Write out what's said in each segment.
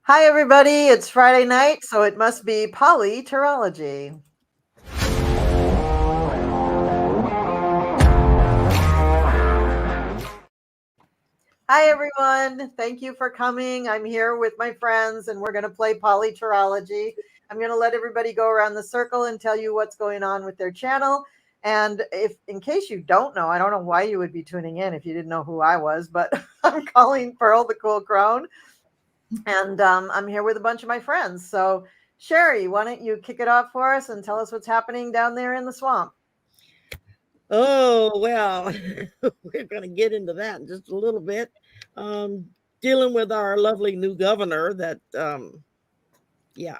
Hi, everybody. It's Friday night, so it must be POLITAROLOgy. Hi, everyone. Thank you for coming. I'm here with my friends, and we're going to play POLITAROLOgy. I'm going to let everybody go around the circle and tell you what's going on with their channel. And in case you don't know, I don't know why you would be tuning in if you didn't know who I was, but I'm Colleen Pearl, the Cool Crone. And I'm here with a bunch of my friends. So, Shari, why don't you kick it off for us and tell us what's happening down there in the swamp? Oh, well, we're going to get into that in just a little bit. Dealing with our lovely new governor that, yeah,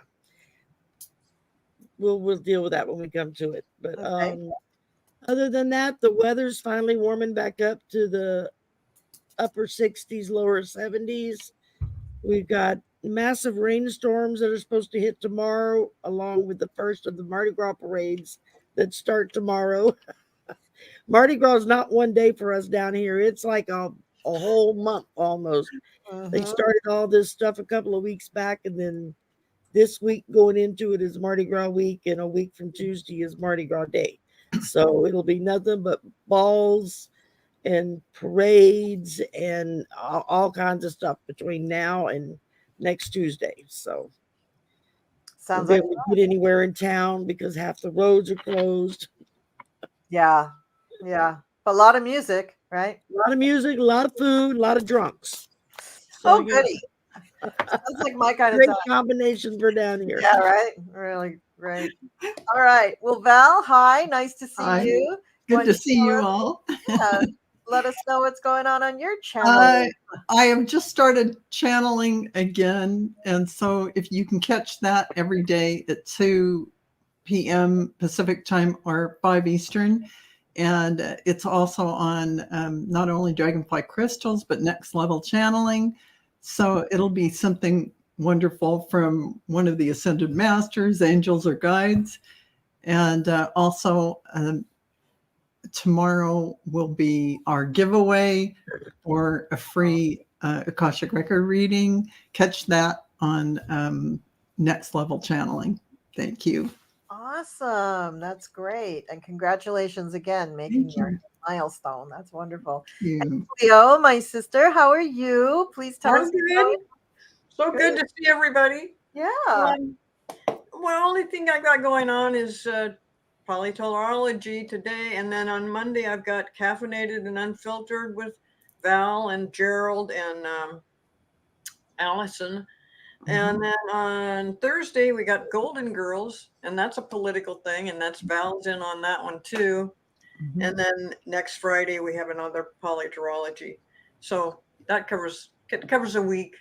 we'll deal with that when we come to it. But Okay. other than that, the weather's finally warming back up to the upper 60s, lower 70s. We've got massive rainstorms that are supposed to hit tomorrow, along with the first of the Mardi Gras parades that start tomorrow. Mardi Gras is not one day for us down here. It's like a whole month almost. They started all this stuff a couple of weeks back, and then this week going into it is Mardi Gras week, and a week from Tuesday is Mardi Gras Day. So it'll be nothing but balls and parades and all kinds of stuff between now and next Tuesday. So Sounds we'll like be able to get anywhere in town because half the roads are closed. yeah. A lot of music, right? A lot of music, a lot of food, a lot of drunks. So, goody. Sounds like my kind of great time. Combination for down here. Yeah, right. Really great. All right. Well, Val, hi. Nice to see you. Good to see you all. Let us know what's going on your channel. I have just started channeling again. And so if you can catch that every day at 2 p.m. Pacific time or 5 Eastern. And it's also on not only Dragonfly crystals, but next level channeling. So it'll be something wonderful from one of the ascended masters, angels, or guides. And also tomorrow will be our giveaway for a free Akashic record reading. Catch that on Next Level Channeling. Thank you. Awesome. That's great. And congratulations again, making your milestone. That's wonderful. And Cleo, my sister, how are you? Please tell us. Good. So good to see everybody. Yeah. Well, only thing I got going on is POLITAROLOgy today, and then on Monday I've got Caffeinated and Unfiltered with Val and Gerald and Allison. And then on Thursday we got Golden Girls, and that's a political thing, and that's Val's in on that one too. And then next Friday we have another POLITAROLOgy. So that covers a week.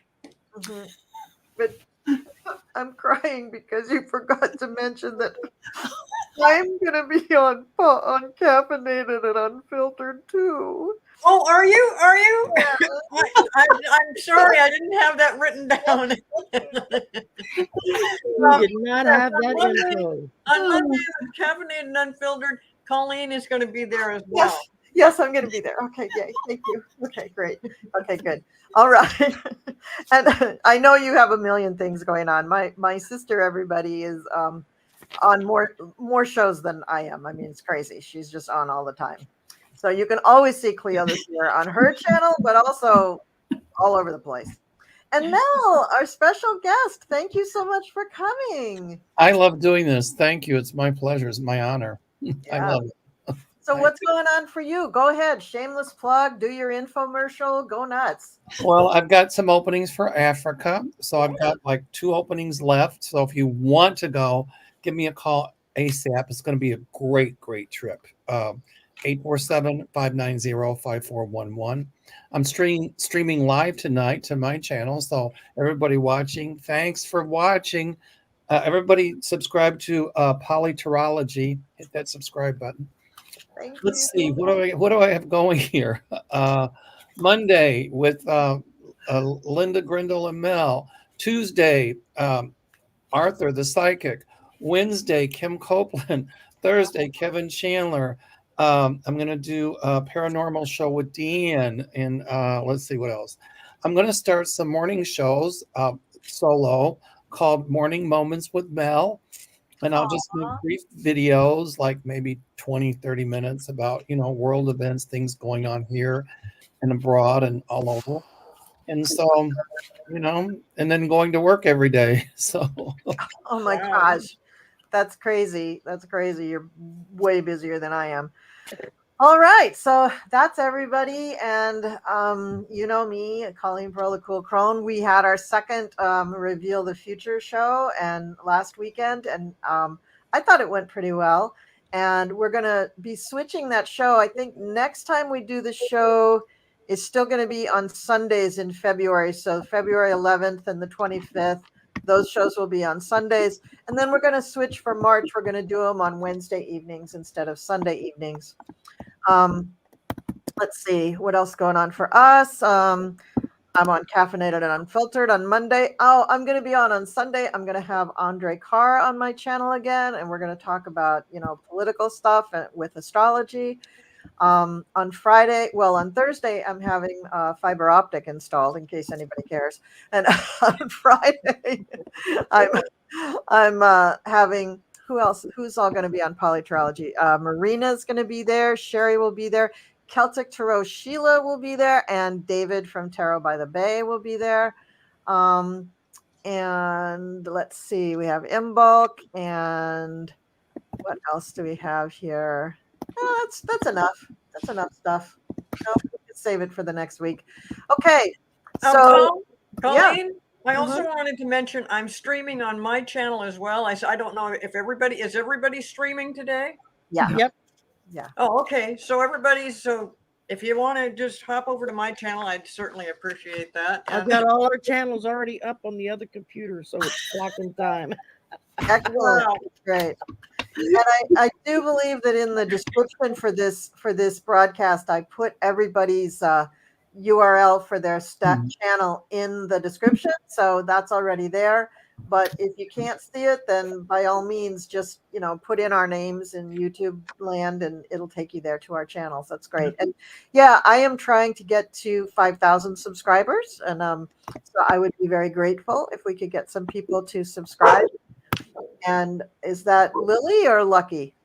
But I'm crying because you forgot to mention that I'm gonna be on Caffeinated and Unfiltered too. Oh, are you? Yeah. I'm sorry, I didn't have that written down. You did not have that info. On Monday, Caffeinated and Unfiltered, Colleen is going to be there as well. Yes, I'm going to be there. Okay, yay. Thank you. Okay, great. Okay, good. All right. And I know you have a million things going on. My sister, everybody, is on more shows than I am. I mean, it's crazy. She's just on all the time. So you can always see Cleo this year on her channel, but also all over the place. And Mel, our special guest, thank you so much for coming. I love doing this. Thank you. It's my pleasure. It's my honor. I love it. So what's going on for you? Go ahead. Shameless plug. Do your infomercial. Go nuts. Well, I've got some openings for Africa. So I've got like 2 openings left. So if you want to go, give me a call ASAP. It's going to be a great, great trip. 847-590-5411. I'm streaming live tonight to my channel. So everybody watching, thanks for watching. Everybody subscribe to POLITAROLOgy. Hit that subscribe button. Let's see. What do I have going here? Monday with Linda, Grindle, and Mel. Tuesday, Arthur the Psychic. Wednesday, Kim Copeland. Thursday, Kevin Chandler. I'm going to do a paranormal show with Deanne. And let's see what else. I'm going to start some morning shows. solo called Morning Moments with Mel. And I'll just make brief videos, like maybe 20, 30 minutes about, world events, things going on here and abroad and all over. And so, and then going to work every day. So, Oh my gosh. That's crazy. That's crazy. You're way busier than I am. All right. So that's everybody. And you know me, Colleen Pearl, the Cool Crone. We had our second Reveal the Future show and last weekend. And I thought it went pretty well. And we're going to be switching that show. I think next time we do the show is still going to be on Sundays in February. So February 11th and the 25th. Those shows will be on Sundays. And then we're going to switch for March. We're going to do them on Wednesday evenings instead of Sunday evenings. Let's see what else going on for us. I'm on Caffeinated and Unfiltered on Monday. Oh, I'm going to be on Sunday. I'm going to have Andre Carr on my channel again. And we're going to talk about, political stuff with astrology. On Friday, on Thursday, I'm having fiber optic installed in case anybody cares. And on Friday, I'm having, who else? Who's all going to be on Polytrology? Marina's going to be there. Shari will be there. Celtic Tarot Sheila will be there. And David from Tarot by the Bay will be there. And let's see, we have Imbulk. And what else do we have here? That's enough. That's enough stuff. No, we can save it for the next week. Okay. So, Colleen, I also wanted to mention I'm streaming on my channel as well. I don't know if everybody streaming today? Yeah. Yep. Yeah. Oh, okay. So if you want to just hop over to my channel, I'd certainly appreciate that. I've got all our channels already up on the other computer, so it's clocking time. Excellent. Wow. Great. And I do believe that in the description for this broadcast, I put everybody's URL for their channel in the description. So that's already there. But if you can't see it, then by all means, just, put in our names in YouTube land and it'll take you there to our channels. That's great. And yeah, I am trying to get to 5,000 subscribers. And so I would be very grateful if we could get some people to subscribe. And is that Lily or Lucky?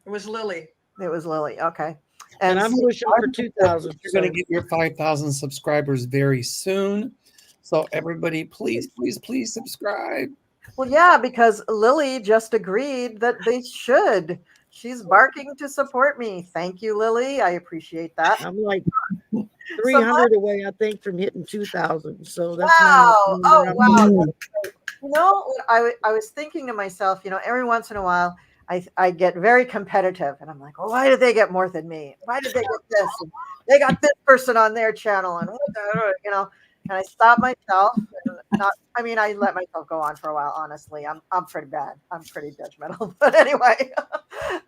It was Lily. It was Lily. Okay. And I'm pushing for 2,000. You're going to get your 5,000 subscribers very soon. So everybody, please, please, please subscribe. Well, yeah, because Lily just agreed that they should. She's barking to support me. Thank you, Lily. I appreciate that. I'm like 300 away, I think, from hitting 2,000. So that's wow. Oh, wow. I was thinking to myself, every once in a while, I get very competitive and I'm like, well, why did they get more than me? Why did they get this? And they got this person on their channel and and I stop myself. And I let myself go on for a while. Honestly, I'm pretty bad. I'm pretty judgmental. But anyway,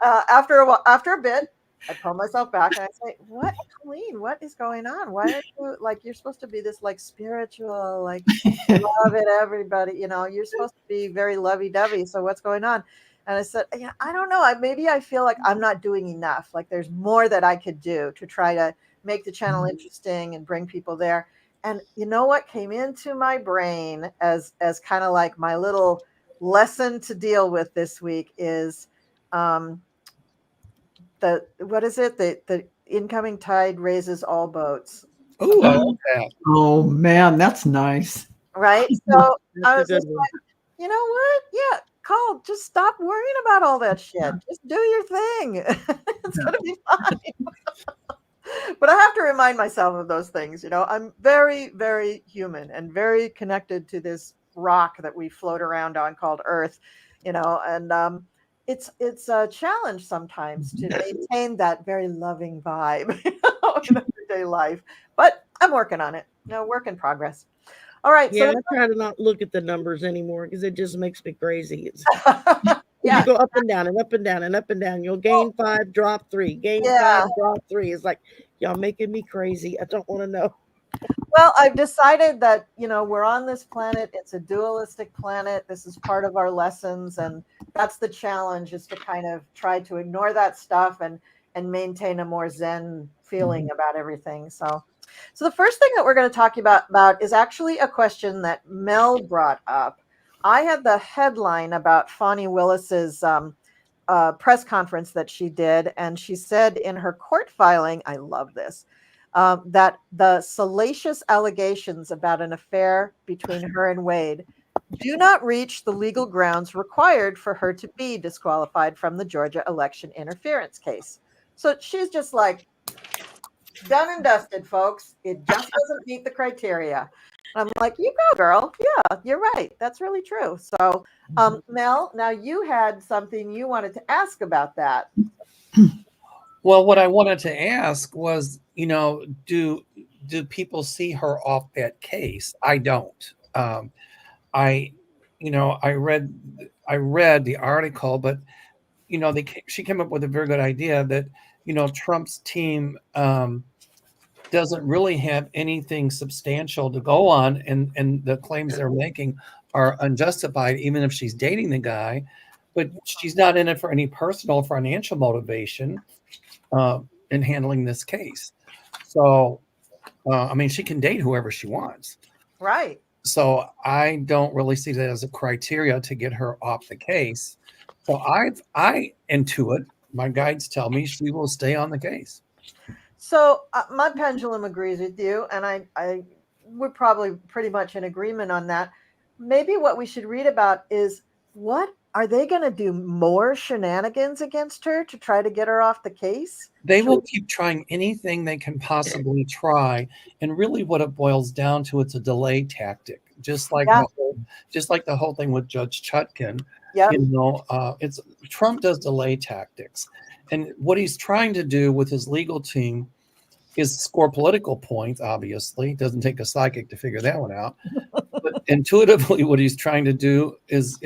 after a bit, I pull myself back and I say, "What, Colleen? What is going on? Why are you you're supposed to be this spiritual, love it, everybody? You're supposed to be very lovey-dovey. So what's going on?" And I said, "Yeah, I don't know. Maybe I feel like I'm not doing enough. Like there's more that I could do to try to make the channel interesting and bring people there." And you know what came into my brain as kind of like my little lesson to deal with this week is the incoming tide raises all boats. Ooh, I love that. Oh man, that's nice. Right? So I was just like, you know what? Yeah, Cole, just stop worrying about all that shit. Just do your thing. It's gonna be fine. But I have to remind myself of those things. I'm very, very human and very connected to this rock that we float around on called Earth, and it's a challenge sometimes to maintain that very loving vibe in everyday life. But I'm working on it. Work in progress. All right. Yeah, I try to not look at the numbers anymore because it just makes me crazy. Yeah. You go up and down and up and down and up and down. You'll gain 5, drop 3. Gain 5, drop 3. It's like, y'all making me crazy. I don't want to know. Well, I've decided that, we're on this planet. It's a dualistic planet. This is part of our lessons. And that's the challenge, is to kind of try to ignore that stuff and maintain a more Zen feeling about everything. So So the first thing that we're going to talk about is actually a question that Mel brought up. I had the headline about Fani Willis's press conference that she did, and she said in her court filing, I love this, that the salacious allegations about an affair between her and Wade do not reach the legal grounds required for her to be disqualified from the Georgia election interference case. So she's just like, done and dusted, folks. It just doesn't meet the criteria. I'm like, you go, girl. Yeah, you're right. That's really true. So, Mel, now you had something you wanted to ask about that. Well, what I wanted to ask was, do people see her off that case? I don't. I read the article, but she came up with a very good idea that Trump's team doesn't really have anything substantial to go on, and the claims they're making are unjustified, even if she's dating the guy. But she's not in it for any personal financial motivation in handling this case. So, she can date whoever she wants. Right. So I don't really see that as a criteria to get her off the case. So I intuit, my guides tell me she will stay on the case. So my pendulum agrees with you, and we're probably pretty much in agreement on that. Maybe what we should read about is, what are they going to do, more shenanigans against her to try to get her off the case? They will keep trying anything they can possibly try, and really, what it boils down to, it's a delay tactic, just like the whole thing with Judge Chutkan. Yeah. It's Trump does delay tactics, and what he's trying to do with his legal team is score political points. Obviously, it doesn't take a psychic to figure that one out. But intuitively, what he's trying to do is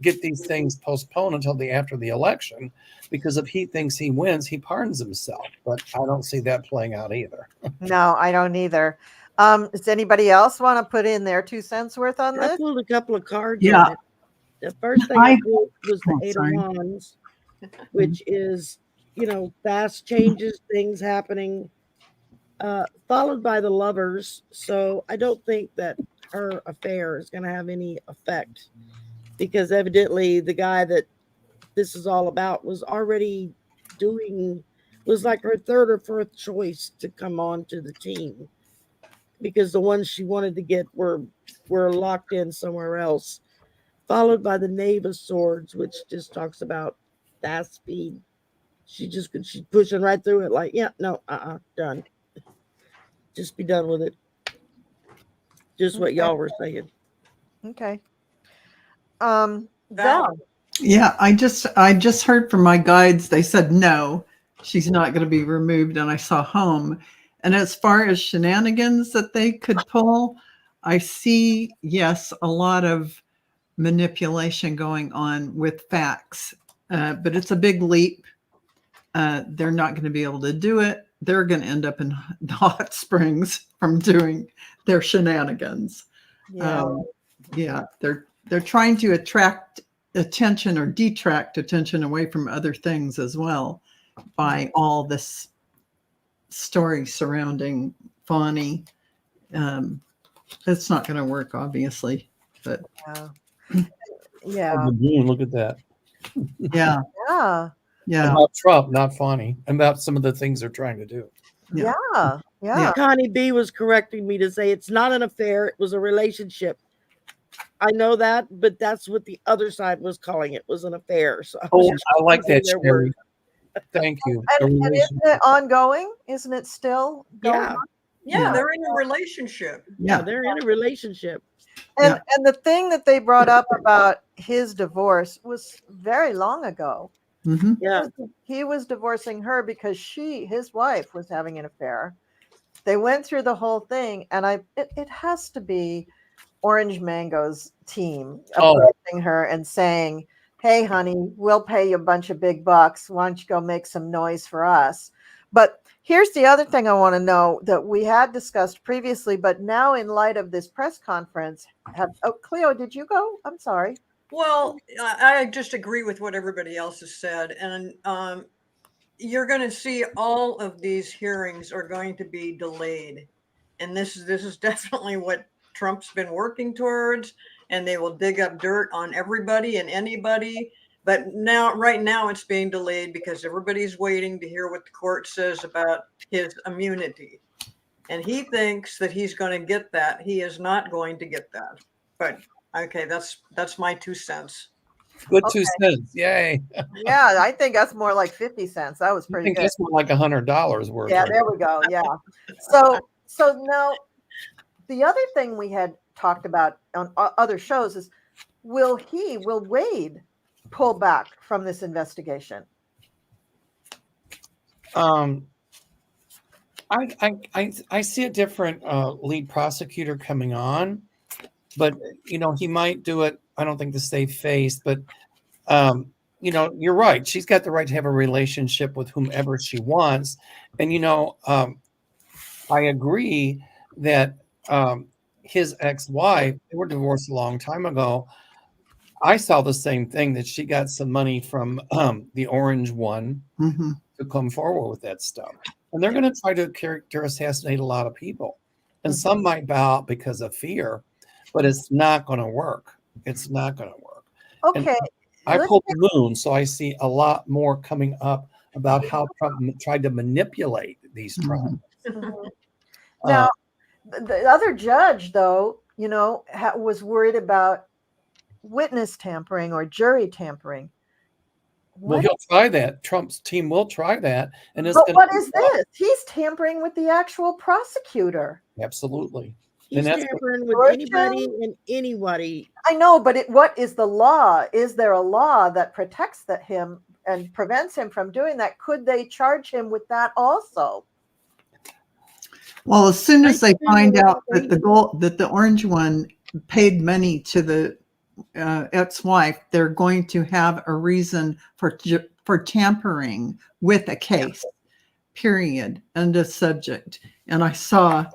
get these things postponed until after the election, because if he thinks he wins, he pardons himself. But I don't see that playing out either. No, I don't either. Does anybody else want to put in their 2 cents worth on I this? pulled a couple of cards. Yeah. On it. The first thing I pulled was the Eight of Wands, which is, fast changes, things happening, followed by the Lovers. So I don't think that her affair is going to have any effect, because evidently the guy that this is all about was already was like her third or fourth choice to come on to the team, because the ones she wanted to get were locked in somewhere else. Followed by the Knave of Swords, which just talks about fast speed. She's pushing right through it, like, yeah, no, done. Just be done with it. Just what y'all were saying. Okay. Val. Yeah, I just heard from my guides. They said no, she's not going to be removed, and I saw home. And as far as shenanigans that they could pull, I see, yes, a lot of manipulation going on with facts, but it's a big leap. They're not going to be able to do it. They're going to end up in the hot springs from doing their shenanigans. Yeah. They're trying to attract attention or detract attention away from other things as well by all this story surrounding Fani. It's not going to work, obviously, but Yeah. Look at that. yeah. About Trump, not Fani, about some of the things they're trying to do. Yeah. Connie B was correcting me to say it's not an affair, it was a relationship. I know that, but that's what the other side was calling it, was an affair. So I like that, Shari. Thank you. And isn't it ongoing? Isn't it still going on? Yeah, they're in a relationship. Yeah, they're in a relationship. And the thing that they brought up about his divorce was very long ago. Mm-hmm. Yeah. He was divorcing her because his wife was having an affair. They went through the whole thing, and it has to be Orange Mango's team approaching her and saying, hey, honey, we'll pay you a bunch of big bucks. Why don't you go make some noise for us? But here's the other thing I want to know that we had discussed previously, but now in light of this press conference, Cleo, did you go? I'm sorry. Well, I just agree with what everybody else has said. And you're going to see all of these hearings are going to be delayed and this is definitely what Trump's been working towards, and they will dig up dirt on everybody and anybody. But right now it's being delayed because everybody's waiting to hear what the court says about his immunity. And he thinks that he's going to get that. He is not going to get that. But okay, that's my 2 cents. Good 2 cents. Yay. Yeah, I think that's more like 50 cents. That was I pretty think good. that's more like $100 worth. Yeah, right? there we go. Yeah. So now the other thing we had talked about on other shows is will Wade pull back from this investigation? I see a different lead prosecutor coming on, but he might do it. I don't think to save face, but you're right. She's got the right to have a relationship with whomever she wants, and I agree that his ex-wife, they were divorced a long time ago. I saw the same thing, that she got some money from the orange one to come forward with that stuff. And they're going to try to character assassinate a lot of people. And some might bow out because of fear, but it's not going to work. It's not going to work. Okay. And I pulled the moon, so I see a lot more coming up about how Trump tried to manipulate these trials. Now, the other judge, though, was worried about witness tampering or jury tampering. Well, he'll try that. Trump's team will try that. And but what is this? He's tampering with the actual prosecutor. Absolutely. He's tampering with anybody and anybody. I know, but what is the law? Is there a law that protects him and prevents him from doing that? Could they charge him with that also? Well, as soon as they find out that the orange one paid money to the ex-wife, they're going to have a reason for tampering with a case, period, and a subject. And I saw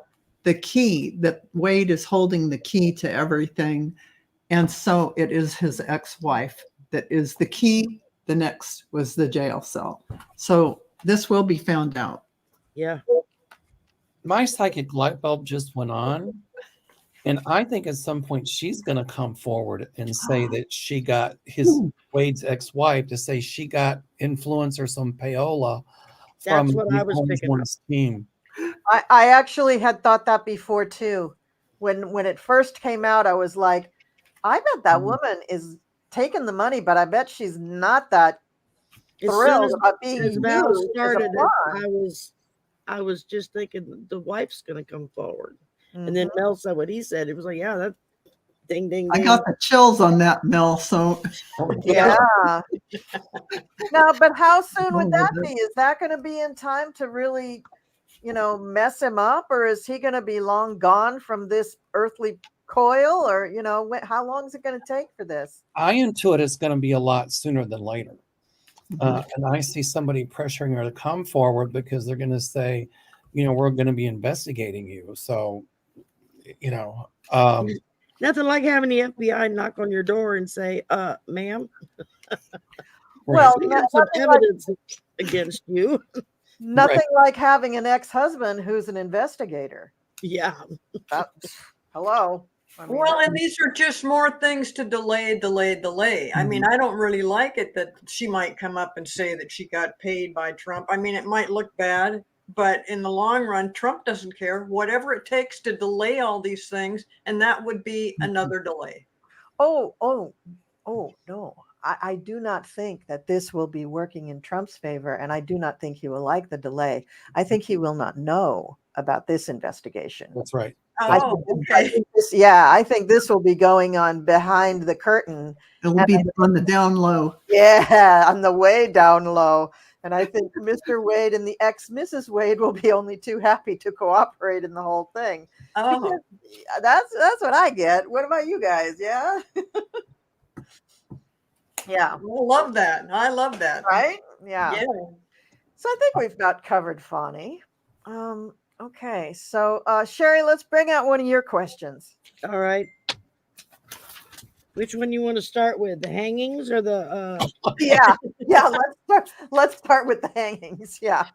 the key, that Wade is holding the key to everything. And so it is his ex-wife that is the key. The next was the jail cell. So this will be found out. Yeah. My psychic light bulb just went on. And I think at some point she's going to come forward and say that she got Wade's ex-wife to say she got influence or some payola from the team. I actually had thought that before too. When it first came out, I was like, I bet that woman is taking the money, but I bet she's not that thrilled about being used. Started, I was just thinking the wife's going to come forward. And then Mel said what he said. It was like, yeah, that ding, ding, ding. I got the chills on that, Mel. So yeah. No, but how soon would that be? Is that going to be in time to really, mess him up, or is he going to be long gone from this earthly coil, or how long is it going to take for this? I intuit it's going to be a lot sooner than later, and I see somebody pressuring her to come forward because they're going to say, we're going to be investigating you. So. Nothing like having the FBI knock on your door and say, ma'am, well, we got some evidence against you. Nothing like having an ex-husband who's an investigator. Yeah. Hello. Well, and these are just more things to delay. I mean, I don't really like it that she might come up and say that she got paid by Trump. I mean, it might look bad, but in the long run, Trump doesn't care. Whatever it takes to delay all these things, and that would be another delay. Oh, no. I do not think that this will be working in Trump's favor, and I do not think he will like the delay. I think he will not know about this investigation. That's right. I think this will be going on behind the curtain. It will be on the down low. Yeah, on the way down low. And I think Mr. Wade and the ex-Mrs. Wade will be only too happy to cooperate in the whole thing. Oh, that's what I get. What about you guys? Yeah. Yeah. I love that. I love that. Right? Yeah. Yeah. So I think we've got covered Fani. Okay. So Shari, let's bring out one of your questions. All right. Which one you want to start with? The hangings or the Yeah. Let's start with the hangings. Yeah.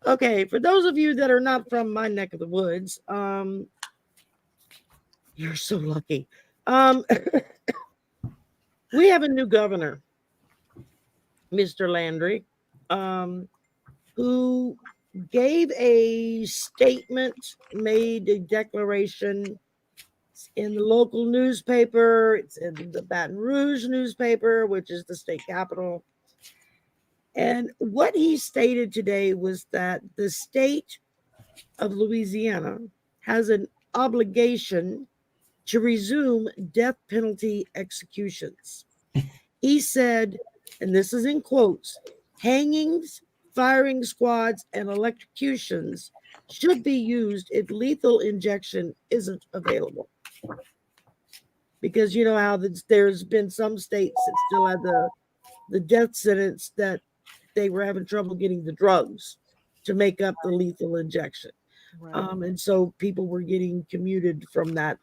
Okay, for those of you that are not from my neck of the woods, you're so lucky. We have a new governor, Mr. Landry, who gave a statement, made a declaration in the local newspaper. It's in the Baton Rouge newspaper, which is the state capital. And what he stated today was that the state of Louisiana has an obligation to resume death penalty executions. He said, and this is in quotes, hangings, firing squads, and electrocutions should be used if lethal injection isn't available. Because you know how there's been some states that still have the death sentence that they were having trouble getting the drugs to make up the lethal injection. Right. And so people were getting commuted from that,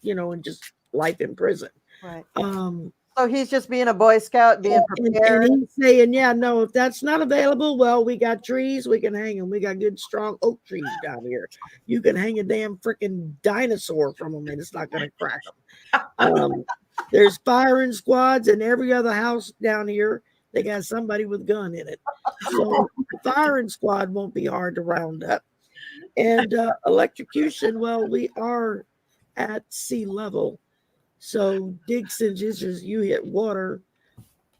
and just life in prison. Right. So he's just being a Boy Scout, being prepared. And he's saying, yeah, no, if that's not available, well, we got trees, we can hang them. We got good, strong oak trees down here. You can hang a damn freaking dinosaur from them and it's not going to crack them. There's firing squads in every other house down here. They got somebody with a gun in it. So the firing squad won't be hard to round up. And electrocution, well, we are at sea level. So dig cinches, you hit water,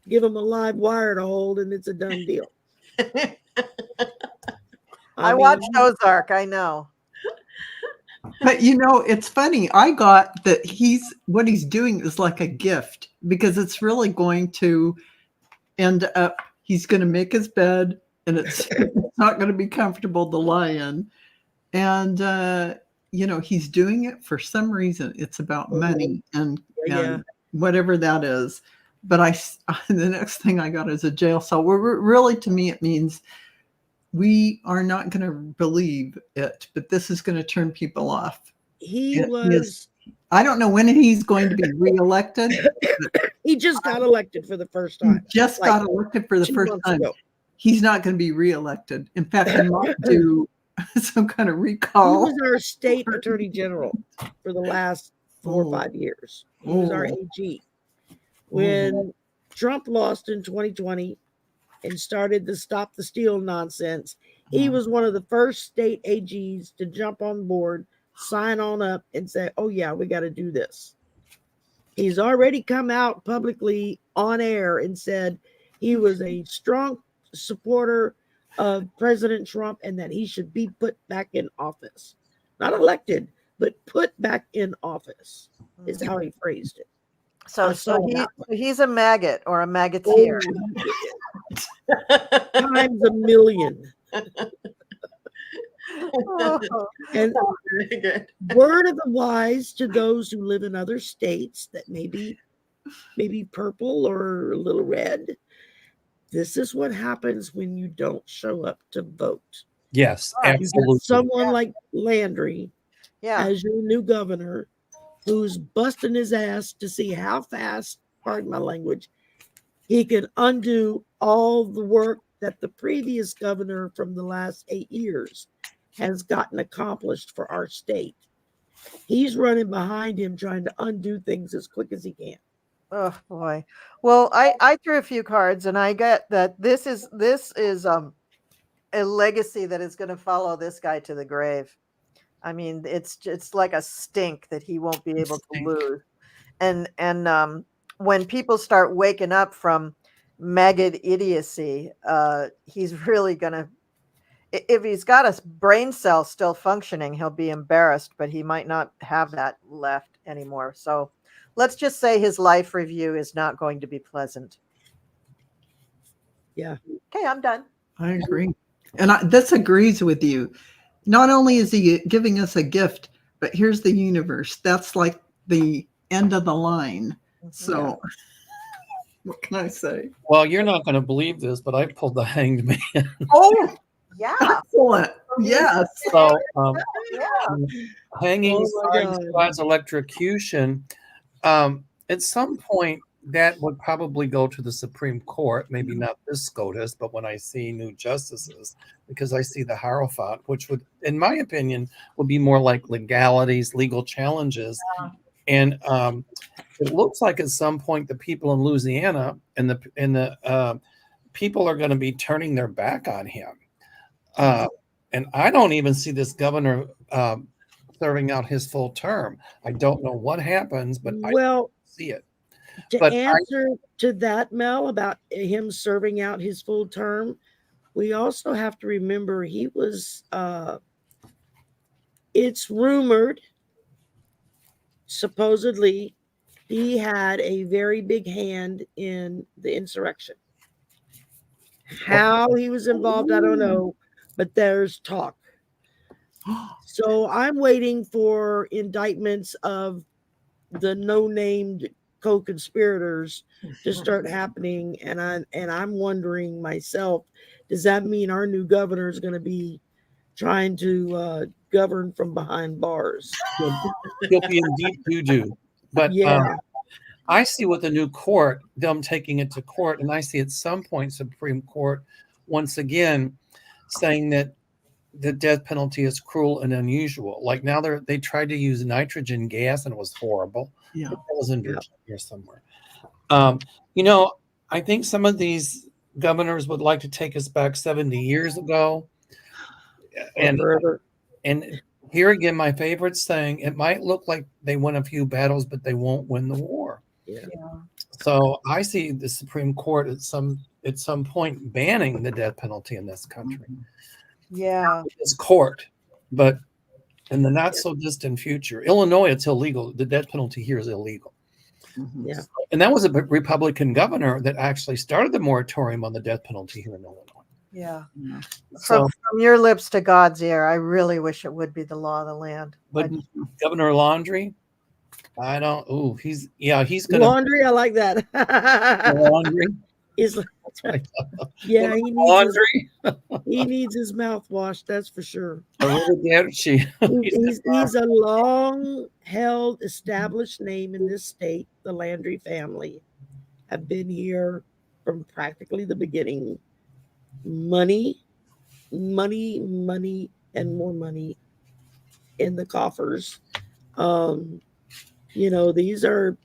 give them a live wire to hold, and it's a done deal. I watched Ozark, I know. But it's funny. I got that what he's doing is like a gift, because it's really going to end up, he's going to make his bed and it's not going to be comfortable to lie in. And, he's doing it for some reason. It's about money and whatever that is. But the next thing I got is a jail cell. Really, to me, it means we are not going to believe it, but this is going to turn people off. I don't know when he's going to be reelected. He just got elected for the first time. Got elected for the first time. Ago. He's not going to be reelected. In fact, he might do some kind of recall. He was our state attorney general for the last 4 or 5 years. He was our AG. When Trump lost in 2020 and started the Stop the Steal nonsense, he was one of the first state AGs to jump on board, sign on up, and say, oh, yeah, we got to do this. He's already come out publicly on air and said he was a strong supporter of President Trump and that he should be put back in office. Not elected, but put back in office is how he phrased it. So he's a maggot or a maggoteer. Times a million. And word of the wise to those who live in other states that maybe purple or a little red. This is what happens when you don't show up to vote. Yes, absolutely. Someone like Landry as your new governor who's busting his ass to see how fast, pardon my language, he can undo all the work that the previous governor from the last 8 years has gotten accomplished for our state. He's running behind him trying to undo things as quick as he can. Oh boy. Well, I threw a few cards and I get that this is a legacy that is going to follow this guy to the grave. I mean, it's like a stink that he won't be able to lose. And when people start waking up from maggot idiocy, he's really going to, if he's got a brain cell still functioning, he'll be embarrassed, but he might not have that left anymore. So let's just say his life review is not going to be pleasant. Yeah. Okay, I'm done. I agree. And this agrees with you. Not only is he giving us a gift, but here's the universe. That's like the end of the line. So what can I say? Well, you're not going to believe this, but I pulled the Hanged Man. Oh, yeah. Excellent. Yes. So hanging, squads, electrocution. At some point, that would probably go to the Supreme Court, maybe not this SCOTUS, but when I see new justices, because I see the Hierophant, which would, in my opinion, would be more like legalities, legal challenges. And it looks like at some point the people in Louisiana and the people are going to be turning their back on him. And I don't even see this governor serving out his full term. I don't know what happens, but I don't see it. To But answer to that, Mel, about him serving out his full term, we also have to remember he was, it's rumored, supposedly, he had a very big hand in the insurrection. How he was involved, I don't know, but there's talk. So I'm waiting for indictments of the no-named co-conspirators to start happening, and I'm wondering myself, does that mean our new governor is going to be trying to govern from behind bars? he'll be in deep doo-doo. But yeah, I see with the new court, them taking it to court, and I see at some point Supreme Court once again saying that the death penalty is cruel and unusual. Like now they tried to use nitrogen gas and it was horrible. Yeah. It was in Virginia somewhere. I think some of these governors would like to take us back 70 years ago. And here again, my favorite saying, it might look like they win a few battles, but they won't win the war. yeah. So I see the Supreme Court at some point banning the death penalty in this country. Yeah. It's court, but in the not so distant future, Illinois, it's illegal. The death penalty here is illegal. Yeah. And that was a Republican governor that actually started the moratorium on the death penalty here in Illinois. Yeah. So, From your lips to God's ear, I really wish it would be the law of the land. but Governor Laundrie, I don't. Oh, he's gonna Laundry, I like that. Laundrie. That's right. Yeah, he needs his mouth washed. That's for sure. He's He's a long-held, established name in this state. The Landry family have been here from practically the beginning. Money, and more money in the coffers. These are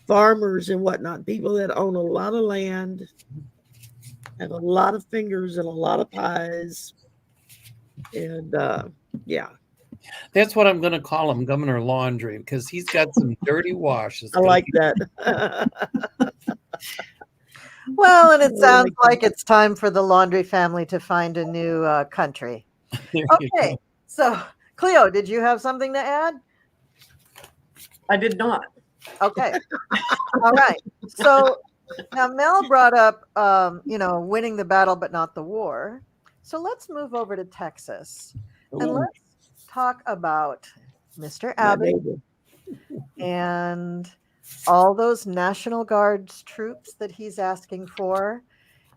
farmers and whatnot, people that own a lot of land, have a lot of fingers and a lot of pies. And that's what I'm going to call him, Governor Laundrie, because he's got some dirty washes. I like that. Well, and it sounds like it's time for the Laundrie family to find a new country. Okay, so Cleo, did you have something to add? I did not. Okay. All right. So now Mel brought up, winning the battle, but not the war. So let's move over to Texas and let's talk about Mr. Abbott and all those National Guard's troops that he's asking for.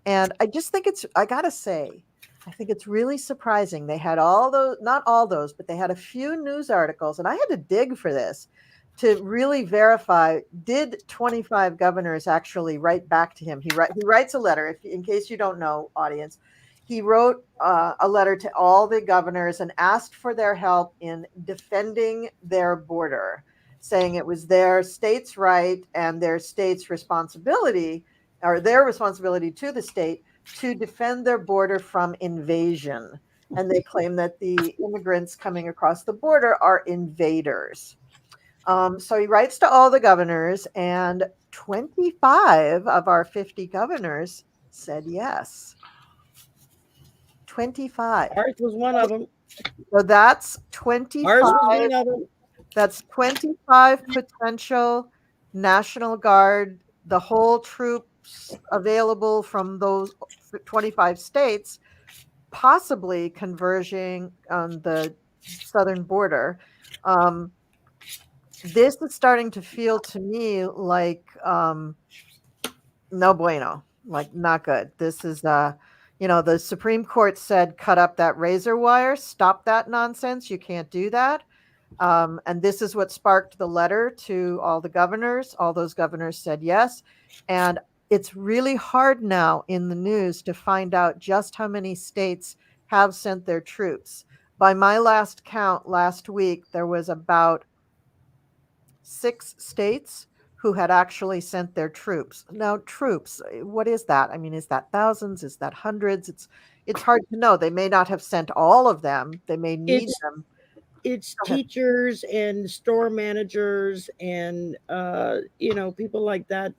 And I just think I got to say, I think it's really surprising. They had all those, not all those, but they had a few news articles, and I had to dig for this to really verify, did 25 governors actually write back to him? He writes a letter, in case you don't know, audience. He wrote a letter to all the governors and asked for their help in defending their border, saying it was their state's right and their state's responsibility, or their responsibility to the state, to defend their border from invasion. And they claim that the immigrants coming across the border are invaders. So he writes to all the governors, and 25 of our 50 governors said yes. 25. Ours was one of them. So that's 25. Ours was one of them. That's 25 potential National Guard, the whole troops available from those 25 states, possibly converging on the southern border. This is starting to feel to me like no bueno, like not good. This is, the Supreme Court said, cut up that razor wire, stop that nonsense. You can't do that. And this is what sparked the letter to all the governors. All those governors said yes. And it's really hard now in the news to find out just how many states have sent their troops. By my last count last week, there was about 6 states who had actually sent their troops. Now, troops, what is that? I mean, is that thousands? Is that hundreds? It's hard to know. They may not have sent all of them. They may need them. It's teachers and store managers and people like that.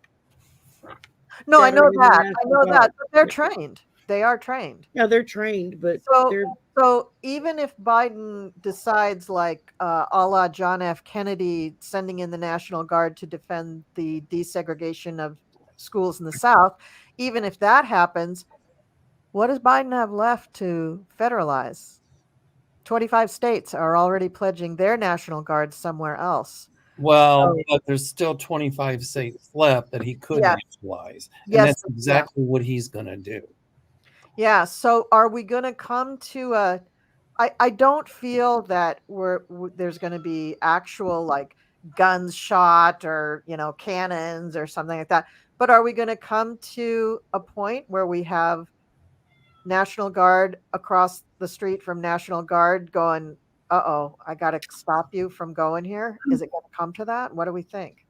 No, I that know are in the that. I National know that. Guard. But they're trained. They are trained. Yeah, they're trained, but they're So even if Biden decides, like a la John F. Kennedy, sending in the National Guard to defend the desegregation of schools in the South, even if that happens, what does Biden have left to federalize? 25 states are already pledging their National Guard somewhere else. Well, but there's still 25 states left that he could Yeah. nationalize. And Yes, that's exactly what he's going to do. Yeah. So are we going to come to a? I don't feel that there's going to be actual like guns shot or cannons or something like that. But are we going to come to a point where we have National Guard across the street from National Guard going, "Uh-oh, I got to stop you from going here"? Is it going to come to that? What do we think?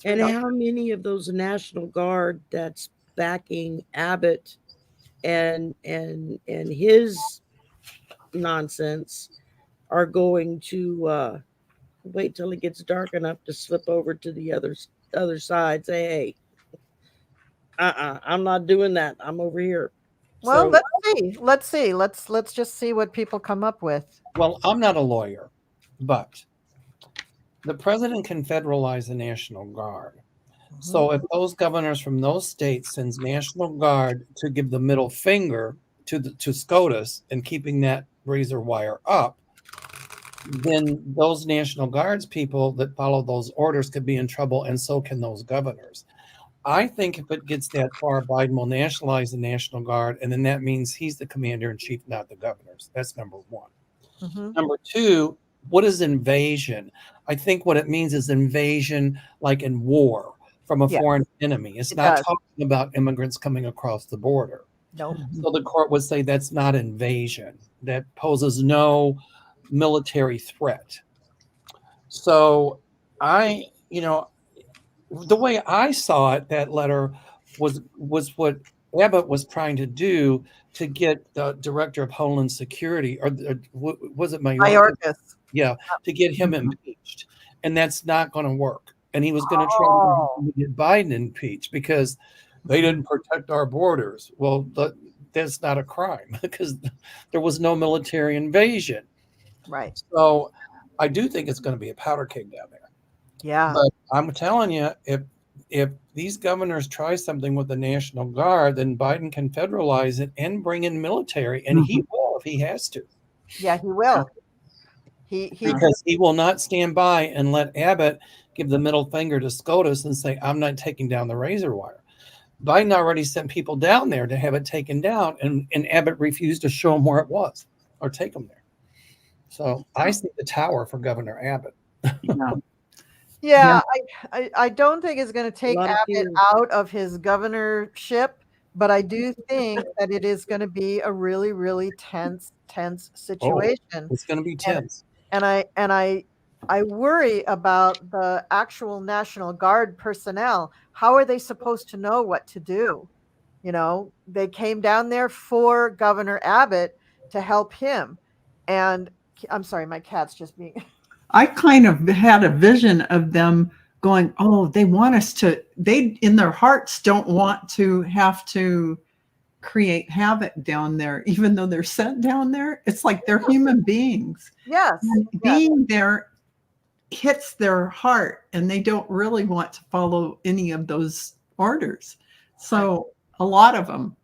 And how many of those National Guard that's backing Abbott and his nonsense are going to wait till it gets dark enough to slip over to the other side, say, hey, I'm not doing that, I'm over here? Well, let's see. Let's just see what people come up with. Well, I'm not a lawyer, but the president can federalize the National Guard. So if those governors from those states sends National Guard to give the middle finger to SCOTUS and keeping that razor wire up, then those National Guards people that follow those orders could be in trouble, and so can those governors. I think if it gets that far, Biden will nationalize the National Guard, and then that means he's the commander in chief, not the governors. That's number one. Number two, what is invasion? I think what it means is invasion like in war from a foreign enemy. It's not talking about immigrants coming across the border. No. So the court would say that's not invasion. That poses no military threat. So the way I saw it, that letter was what Abbott was trying to do to get the director of Homeland Security, or was it Mayorkas? Yeah, to get him impeached. And that's not going to work. And he was going to try to get Biden impeached because they didn't protect our borders. Well, that's not a crime because there was no military invasion. Right. So I do think it's going to be a powder keg down there. Yeah. But I'm telling you, if these governors try something with the National Guard, then Biden can federalize it and bring in military, and he will if he has to. Yeah, he will. Because he will not stand by and let Abbott give the middle finger to SCOTUS and say, I'm not taking down the razor wire. Biden already sent people down there to have it taken down, and Abbott refused to show them where it was or take them there. So I see the tower for Governor Abbott. Yeah, I don't think it's going to take Abbott out of his governorship, but I do think that it is going to be a really, really tense situation. It's going to be tense. And I worry about the actual National Guard personnel. How are they supposed to know what to do? They came down there for Governor Abbott to help him. And I'm sorry, my cat's just being... I kind of had a vision of them going, oh, they want us to, they in their hearts don't want to have to create havoc down there, even though they're sent down there. It's like they're human beings. Yes. And being there hits their heart, and they don't really want to follow any of those orders. So a lot of them.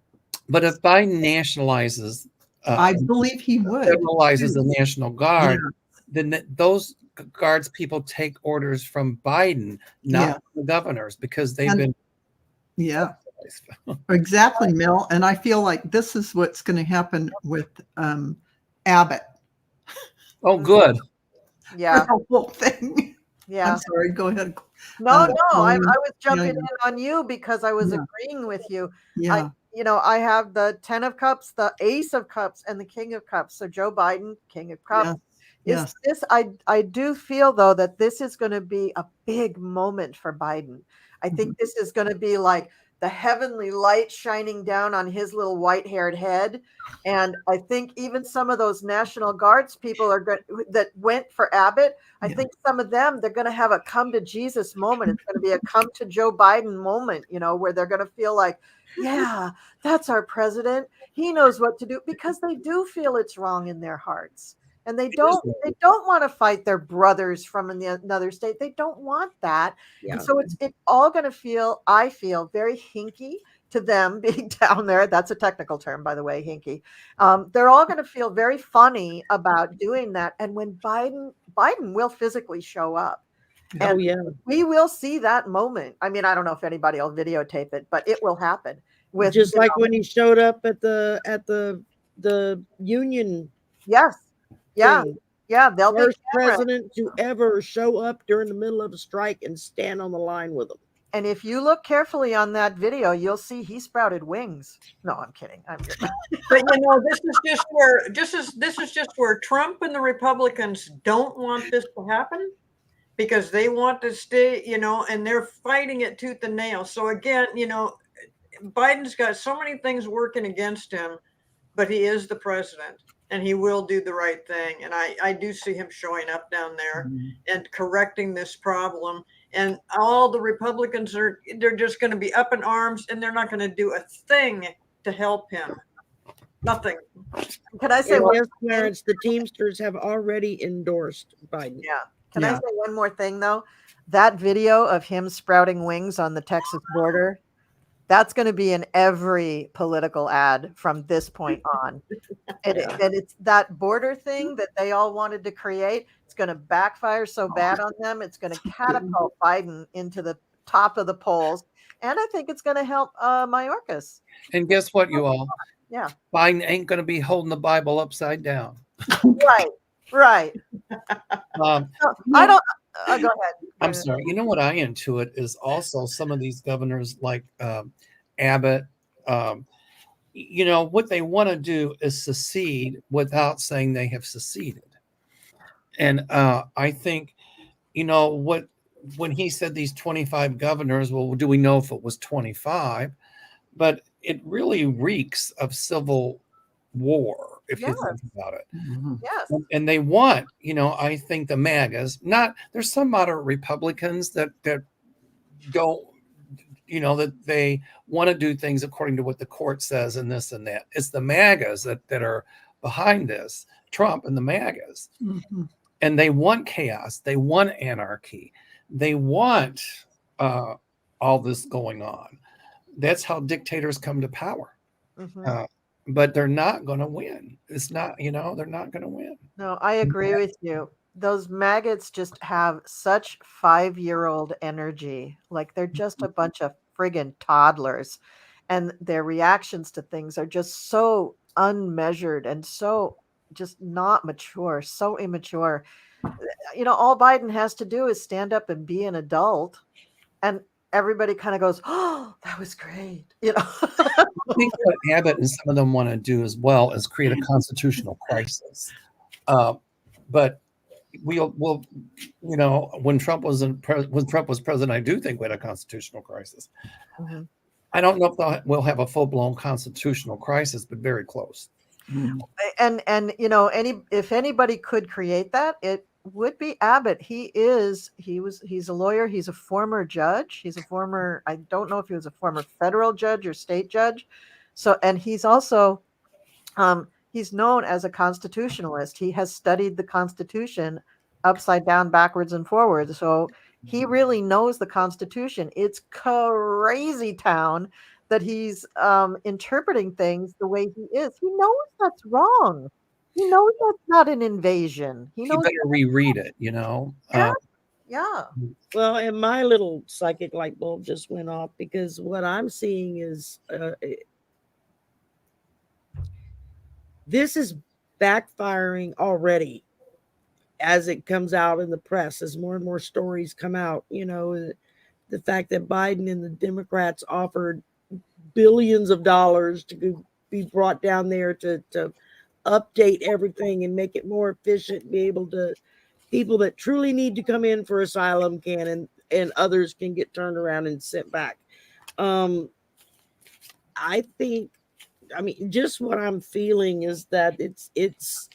But if Biden nationalizes, I believe he would. Federalizes the National Guard, then those guards people take orders from Biden, not the governors, because they've been. Yeah, exactly, Mel. And I feel like this is what's going to happen with Abbott. Oh, good. Yeah. the whole thing. Yeah. I'm sorry. Go ahead. No, no, I Colleen. was jumping Yeah, in on you because I was Yeah. agreeing with you. yeah. I have the 10 of cups, the ace of cups, and the king of cups. So Joe Biden, king of cups. Yes. Is this I do feel though that this is going to be a big moment for Biden. I think this is going to be like the heavenly light shining down on his little white-haired head. And I think even some of those National Guards people are going that went for Abbott. I Yeah. think some of them, they're going to have a come to Jesus moment. It's going to be a come to Joe Biden moment, where they're going to feel like, yeah, that's our president. He knows what to do, because they do feel it's wrong in their hearts. And they don't want to fight their brothers from another state. They don't want that. Yeah. And so it's all going to feel, I feel, very hinky to them being down there. That's a technical term, by the way, hinky. They're all going to feel very funny about doing that. And when Biden will physically show up. Oh yeah. We will see that moment. I mean, I don't know if anybody will videotape it, but it will happen. With Just like when he showed up at the Union. Yes. Yeah. thing. Yeah. They'll be First president to ever show up during the middle of a strike and stand on the line with them. And if you look carefully on that video, you'll see he sprouted wings. No, I'm kidding. But this is just where Trump and the Republicans don't want this to happen, because they want to stay, and they're fighting it tooth and nail. So again, Biden's got so many things working against him, but he is the president and he will do the right thing. And I do see him showing up down there and correcting this problem. And all the Republicans they're just going to be up in arms, and they're not going to do a thing to help him. Nothing. Can I say yes, Clarence, the Teamsters have already endorsed Biden. Yeah. Can I say one more thing though? That video of him sprouting wings on the Texas border, that's going to be in every political ad from this point on. And it's that border thing that they all wanted to create. It's going to backfire so bad on them. It's going to catapult Biden into the top of the polls. And I think it's going to help Mayorkas. And guess what, you all? Yeah. Biden ain't going to be holding the Bible upside down. Right. I don't. Go ahead. I'm sorry. You know what I intuit is also some of these governors like Abbott. What they want to do is secede without saying they have seceded. And I think, when he said these 25 governors, well, do we know if it was 25? But it really reeks of civil war, if you think about it. Yes. And they want, I think the MAGAs, there's some moderate Republicans that don't, that they want to do things according to what the court says and this and that. It's the MAGAs that are behind this, Trump and the MAGAs. And they want chaos. They want anarchy. They want all this going on. That's how dictators come to power. But they're not going to win. It's not, they're not going to win. No, I agree with you. Those maggots just have such 5-year-old energy. Like they're just a bunch of friggin' toddlers. And their reactions to things are just so unmeasured and so just not mature, so immature. All Biden has to do is stand up and be an adult. And everybody kind of goes, oh, that was great. I think what Abbott and some of them want to do as well is create a constitutional crisis. But we'll when Trump was president, I do think we had a constitutional crisis. I don't know if we'll have a full-blown constitutional crisis, but very close. And if anybody could create that, it would be Abbott. He's a lawyer. He's a former judge. I don't know if he was a former federal judge or state judge. So, and he's also, he's known as a constitutionalist. He has studied the Constitution upside down, backwards, and forwards. So he really knows the Constitution. It's crazy town that he's interpreting things the way he is. He knows that's wrong. He knows that's not an invasion. He knows better reread it, Yeah. Well, and my little psychic light bulb just went off because what I'm seeing is this is backfiring already as it comes out in the press, as more and more stories come out, the fact that Biden and the Democrats offered billions of dollars to be brought down there to update everything and make it more efficient, be able to, people that truly need to come in for asylum can, and others can get turned around and sent back. I think, just what I'm feeling is that it's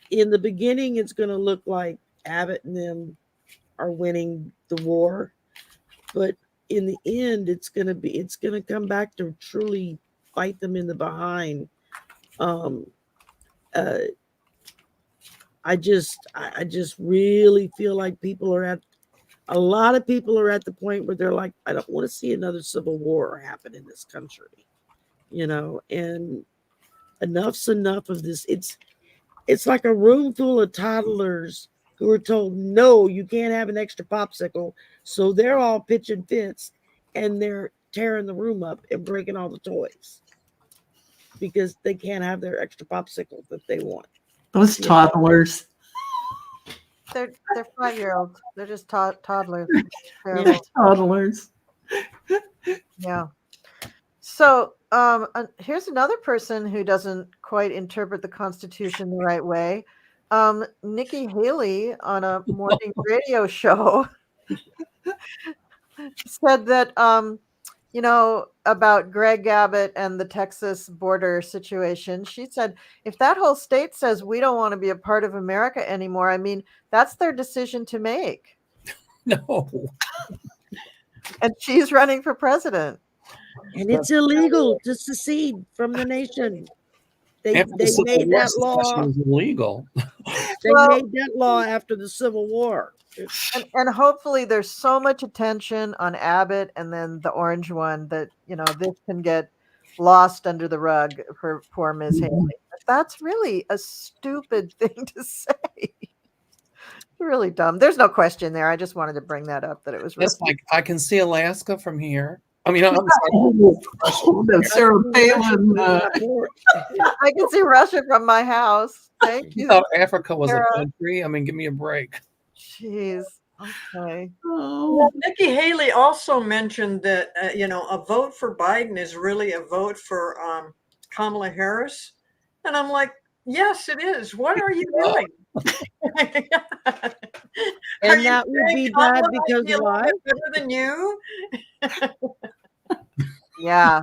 in the beginning, it's going to look like Abbott and them are winning the war, but in the end, it's going to come back to truly fight them in the behind. I just really feel like a lot of people are at the point where they're like, I don't want to see another civil war happen in this country, and enough's enough of this. It's like a room full of toddlers who are told, no, you can't have an extra popsicle. So they're all pitching fits and they're tearing the room up and breaking all the toys because they can't have their extra popsicle that they want. Those toddlers. They're 5-year-olds. They're just toddlers. Yeah. Toddlers. Yeah. So here's another person who doesn't quite interpret the Constitution the right way. Nikki Haley on a morning radio show said that, about Greg Abbott and the Texas border situation. She said, if that whole state says we don't want to be a part of America anymore, that's their decision to make. No. And she's running for president. And it's illegal to secede from the nation. They made that law. Illegal. They made that law after the Civil War. And hopefully there's so much attention on Abbott and then the orange one that, this can get lost under the rug for poor Ms. Haley. But that's really a stupid thing to say. Really dumb. There's no question there. I just wanted to bring that up, that it was really. It's like, I can see Alaska from here. I'm Sarah Palin. I can see Russia from my house. Thank you. South Africa was a country. Give me a break. Jeez. Okay. Oh. Nikki Haley also mentioned that a vote for Biden is really a vote for Kamala Harris, and I'm like, yes, it is. What are you doing? And that would be bad because why? Better than you. Yeah.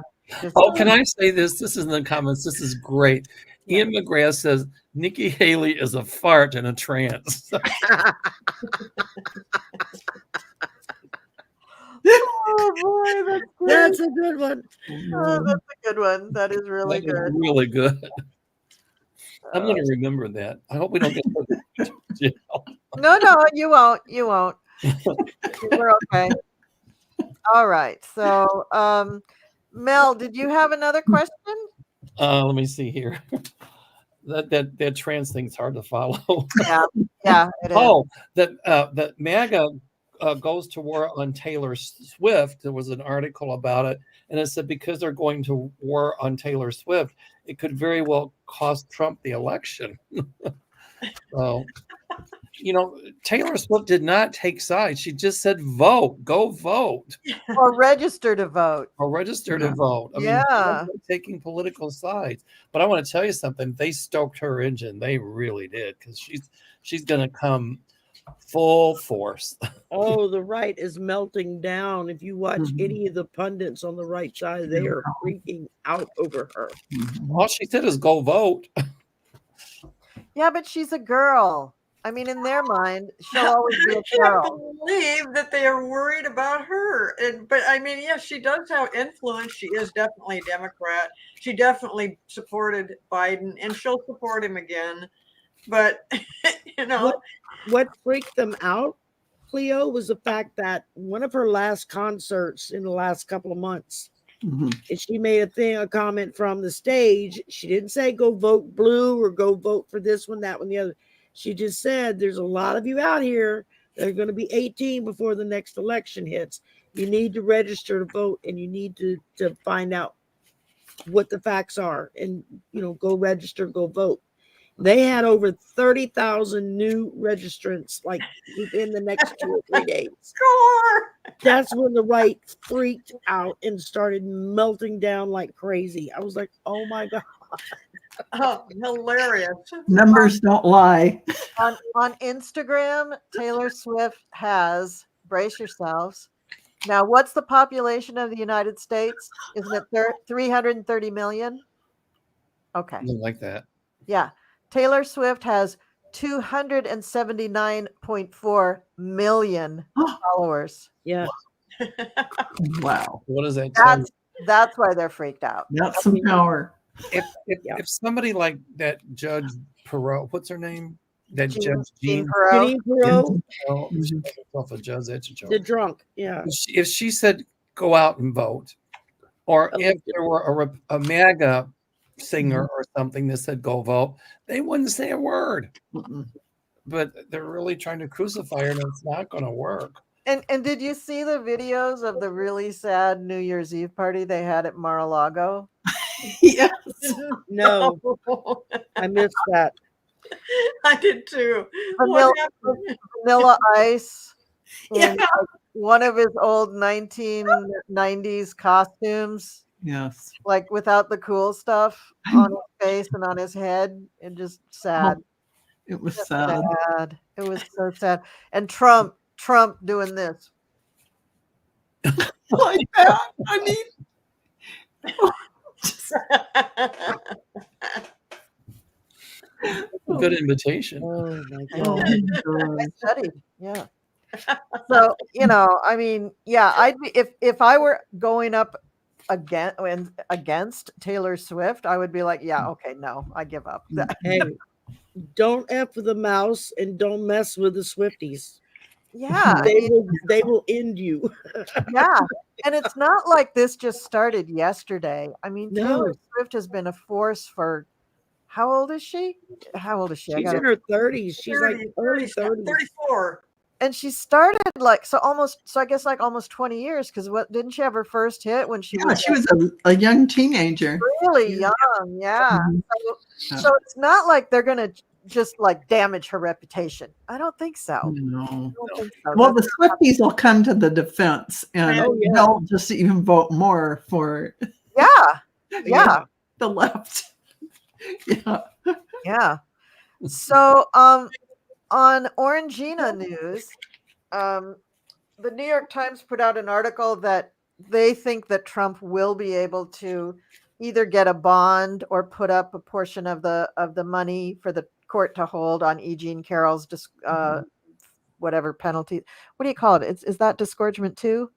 Oh, can I say this? This is in the comments. This is great. Ian McGrath says Nikki Haley is a fart in a trance. Oh boy, that's a good one. Oh, that's a good one. That is really good. Really good. I'm going to remember that. I hope we don't get put in jail. No, you won't. You won't. We're okay. All right. So, Mel, did you have another question? Let me see here. That trans thing's hard to follow. Yeah, it is. Oh, that MAGA goes to war on Taylor Swift. There was an article about it, and it said because they're going to war on Taylor Swift, it could very well cost Trump the election. So, Taylor Swift did not take sides. She just said, vote, go vote. Or register to vote. Or register to vote. Taking political sides. But I want to tell you something. They stoked her engine. They really did, because she's going to come full force. Oh, the right is melting down. If you watch any of the pundits on the right side, they are freaking out over her. All she said is go vote. Yeah, but she's a girl. In their mind, she'll always be a girl. I can't believe that they are worried about her. But yes, she does have influence. She is definitely a Democrat. She definitely supported Biden, and she'll support him again. But, What freaked them out, Cleo, was the fact that one of her last concerts in the last couple of months, and she made a comment from the stage. She didn't say go vote blue or go vote for this one, that one, the other. She just said, there's a lot of you out here that are going to be 18 before the next election hits. You need to register to vote, and you need to find out what the facts are, and, go register, go vote. They had over 30,000 new registrants like within the next 2 or 3 days. Score. That's when the right freaked out and started melting down like crazy. I was like, oh my God. Oh, hilarious. Numbers don't lie. On Instagram, Taylor Swift has, brace yourselves. Now, what's the population of the United States? Isn't it 330 million? Okay. Something like that. Yeah. Taylor Swift has 279.4 million followers. Yeah. Wow. What does that tell you? That's why they're freaked out. That's some power. If somebody like that Judge Perot, what's her name? That Judge Jean Perot. Perot, Perot, she called herself a judge. That's a joke. the drunk. Yeah. If she said go out and vote, or if there were a MAGA singer or something that said go vote, they wouldn't say a word. But they're really trying to crucify her, and it's not going to work. And did you see the videos of the really sad New Year's Eve party they had at Mar-a-Lago? Yes. No, I missed that. I did too. Vanilla Ice in one of his old 1990s costumes. Yes. Like without the cool stuff on his face and on his head, and just sad. It was Just sad. sad. It was so sad. And Trump doing this. Like that. I mean, Good invitation. Oh my oh God. my I God. studied. Yeah. So, I mean, yeah, I'd be if I were going up against Taylor Swift, I would be like, yeah, okay, no, I give up. Hey, don't F with the mouse and don't mess with the Swifties. Yeah, They will end you. yeah. And it's not like this just started yesterday. I mean, No. Taylor Swift has been a force for how old is she? How old is she? She's in her 30s. She's like early 30s. 34. And she started I guess like almost 20 years, because what didn't she have her first hit when she Yeah, was she was a young teenager. really young? Yeah. So it's not like they're gonna just like damage her reputation. I don't think so. No. I don't think so. Well, the Swifties will come to the defense, and Oh, yeah. they'll just even vote more for yeah. the left. Yeah. So on Orangina News, the New York Times put out an article that they think that Trump will be able to either get a bond or put up a portion of the money for the court to hold on E. Jean Carroll's whatever penalty. What do you call it? Is that disgorgement too?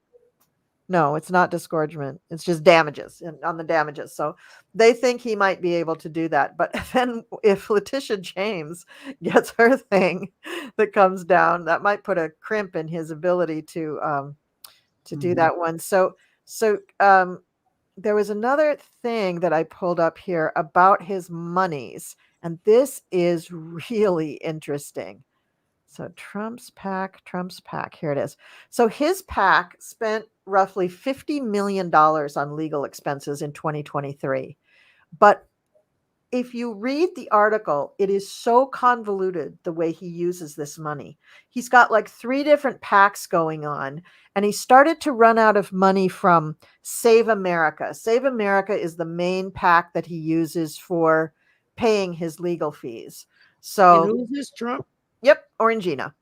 No, it's not disgorgement. It's just damages on the damages. So they think he might be able to do that. But then if Letitia James gets her thing that comes down, that might put a crimp in his ability to do that one. So there was another thing that I pulled up here about his monies, and this is really interesting. So Trump's PAC, here it is. So his PAC spent roughly $50 million on legal expenses in 2023. But if you read the article, it is so convoluted the way he uses this money. He's got like 3 different PACs going on, and he started to run out of money from Save America. Save America is the main PAC that he uses for paying his legal fees. So And who's this, Trump? Yep, Orangina.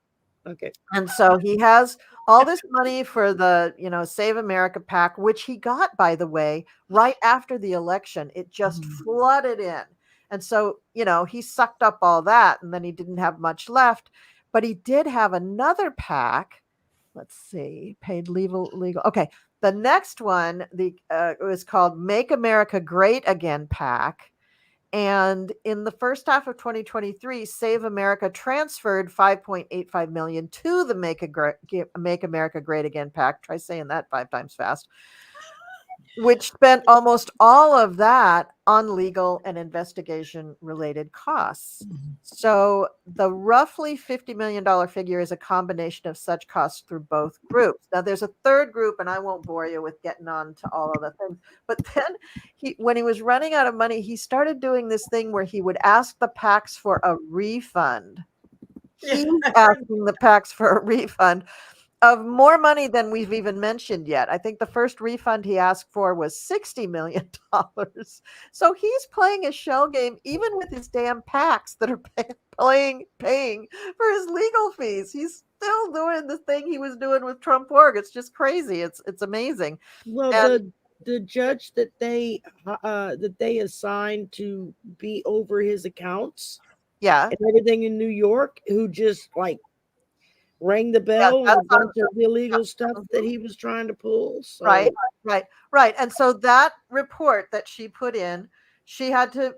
Okay. And so he has all this money for the, Save America PAC, which he got, by the way, right after the election. It just flooded in. And so, he sucked up all that, and then he didn't have much left. But he did have another PAC. Let's see, paid legal. Okay. The next one, it was called Make America Great Again PAC. And in the first half of 2023, Save America transferred $5.85 million to the Make America Great Again PAC. Try saying that 5 times fast. which spent almost all of that on legal and investigation related costs. So the roughly $50 million figure is a combination of such costs through both groups. Now there's a third group, and I won't bore you with getting on to all of the things, but then when he was running out of money, he started doing this thing where he would ask the PACs for a refund. He's asking the PACs for a refund of more money than we've even mentioned yet. I think the first refund he asked for was $60 million. So he's playing a shell game, even with his damn PACs that are paying for his legal fees. He's still doing the thing he was doing with Trump Org. It's just crazy. It's amazing. Well, And the judge that they assigned to be over his accounts, yeah, and everything in New York, who just like rang the bell on a bunch of illegal stuff that he was trying to pull. So. Right. And so that report that she put in, she had to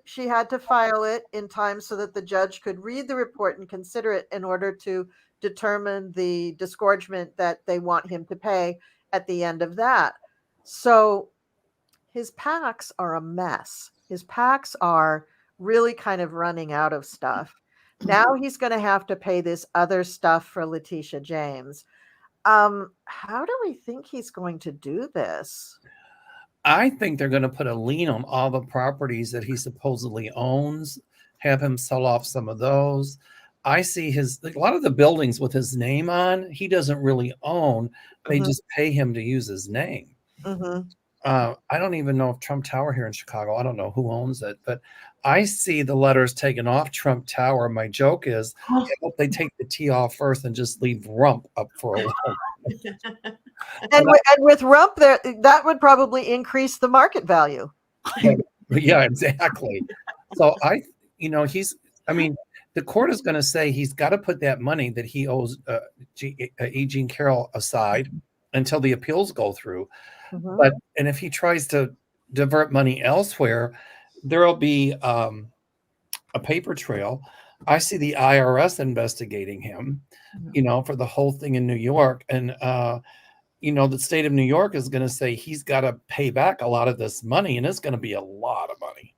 file it in time so that the judge could read the report and consider it in order to determine the disgorgement that they want him to pay at the end of that. So his PACs are a mess. His PACs are really kind of running out of stuff. Now he's going to have to pay this other stuff for Letitia James. How do we think he's going to do this? I think they're going to put a lien on all the properties that he supposedly owns, have him sell off some of those. I see a lot of the buildings with his name on, he doesn't really own. They just pay him to use his name. I don't even know if Trump Tower here in Chicago, I don't know who owns it, but I see the letters taken off Trump Tower. My joke is, I hope they take the T off first and just leave Rump up for a while. And with Rump there, that would probably increase the market value. Yeah, exactly. So the court is going to say he's got to put that money that he owes E. Jean Carroll aside until the appeals go through. And if he tries to divert money elsewhere, there'll be a paper trail. I see the IRS investigating him, for the whole thing in New York. And, the state of New York is going to say he's got to pay back a lot of this money, and it's going to be a lot of money.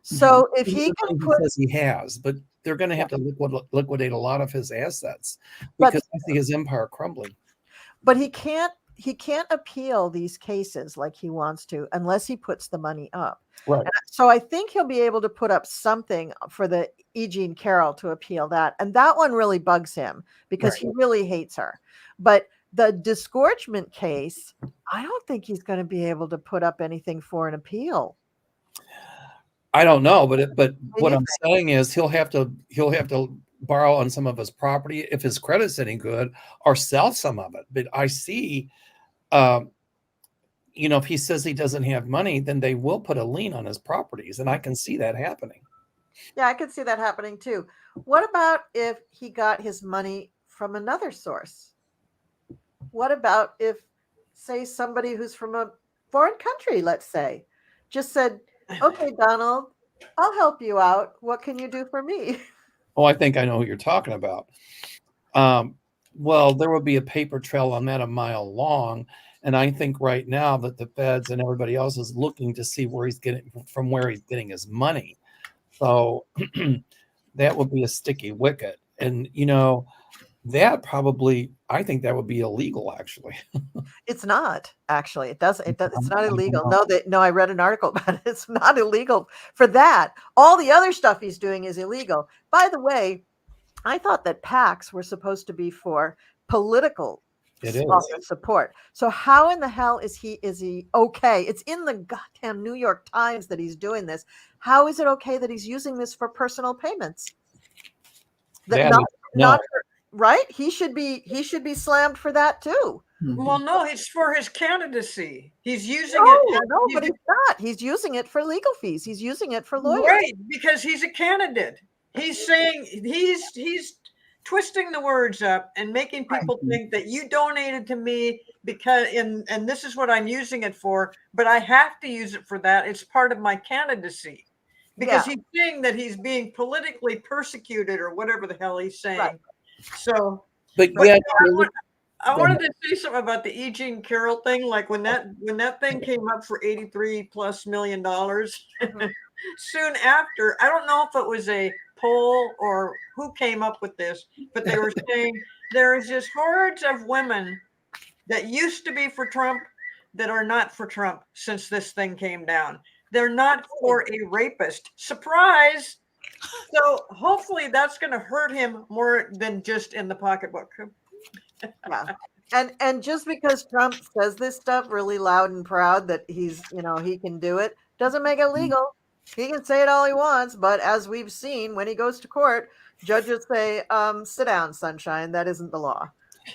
So if he can says he has, but they're going to have to liquidate a lot of his assets because I see his empire crumbling. But he can't appeal these cases like he wants to unless he puts the money up. Right. And so I think he'll be able to put up something for the E. Jean Carroll to appeal that. And that one really bugs him because he really hates her. But the disgorgement case, I don't think he's going to be able to put up anything for an appeal. I don't know, but what I'm saying is he'll have to borrow on some of his property if his credit's any good, or sell some of it. But I see, if he says he doesn't have money, then they will put a lien on his properties, and I can see that happening. Yeah, I can see that happening too. What about if he got his money from another source? What about if, say, somebody who's from a foreign country, let's say, just said, "Okay, Donald, I'll help you out. What can you do for me?" Oh, I think I know who you're talking about. Well, there will be a paper trail on that a mile long. And I think right now that the feds and everybody else is looking to see where he's getting his money. So that would be a sticky wicket. And, that probably, I think that would be illegal, actually. It's not, actually. It's not illegal. No, I read an article about it. It's not illegal for that. All the other stuff he's doing is illegal. By the way, I thought that PACs were supposed to be for political support. So how in the hell is he okay? It's in the goddamn New York Times that he's doing this. How is it okay that he's using this for personal payments? Right? He should be slammed for that too. Well, no, it's for his candidacy. He's using it. No, but he's not. He's using it for legal fees. He's using it for lawyers. Right, because he's a candidate. He's saying he's twisting the words up and making people think that you donated to me because and this is what I'm using it for, but I have to use it for that. It's part of my candidacy. Because he's saying that he's being politically persecuted or whatever the hell he's saying. Right. So, but I wanted to say something about the E. Jean Carroll thing. Like when that thing came up for $83+ million, soon after, I don't know if it was a poll or who came up with this, but they were saying there is just hordes of women that used to be for Trump that are not for Trump since this thing came down. They're not for a rapist. Surprise! So hopefully that's going to hurt him more than just in the pocketbook. Yeah. And just because Trump says this stuff really loud and proud that he's, he can do it, doesn't make it legal. He can say it all he wants, but as we've seen, when he goes to court, judges say, sit down, sunshine. That isn't the law.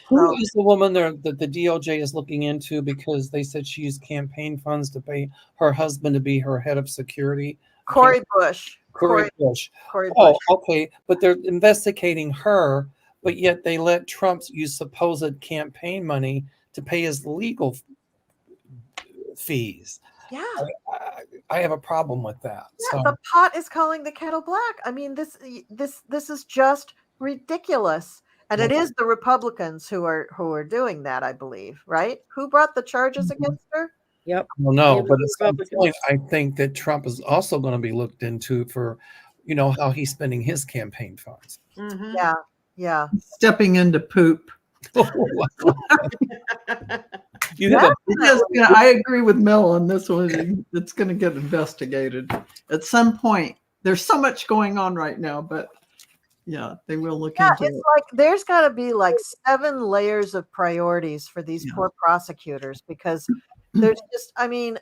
Who is the woman there that the DOJ is looking into because they said she used campaign funds to pay her husband to be her head of security? Cori Bush. Cori Bush. Cori Bush. Oh, okay. But they're investigating her, but yet they let Trump use supposed campaign money to pay his legal fees. Yeah. I have a problem with that. Yeah, So the pot is calling the kettle black. I mean, this is just ridiculous. And it is the Republicans who are doing that, I believe, right? Who brought the charges against her? Yep. well, no, Yeah, but the at some Republicans. point, I think that Trump is also going to be looked into for, how he's spending his campaign funds. Mhm. Yeah, yeah. Stepping into poop. You have a I agree with Mel on this one. It's going to get investigated at some point. There's so much going on right now, but yeah, they will look Yeah, into it's it. like there's got to be like 7 layers of priorities for these Yeah. poor prosecutors because there's just, I mean,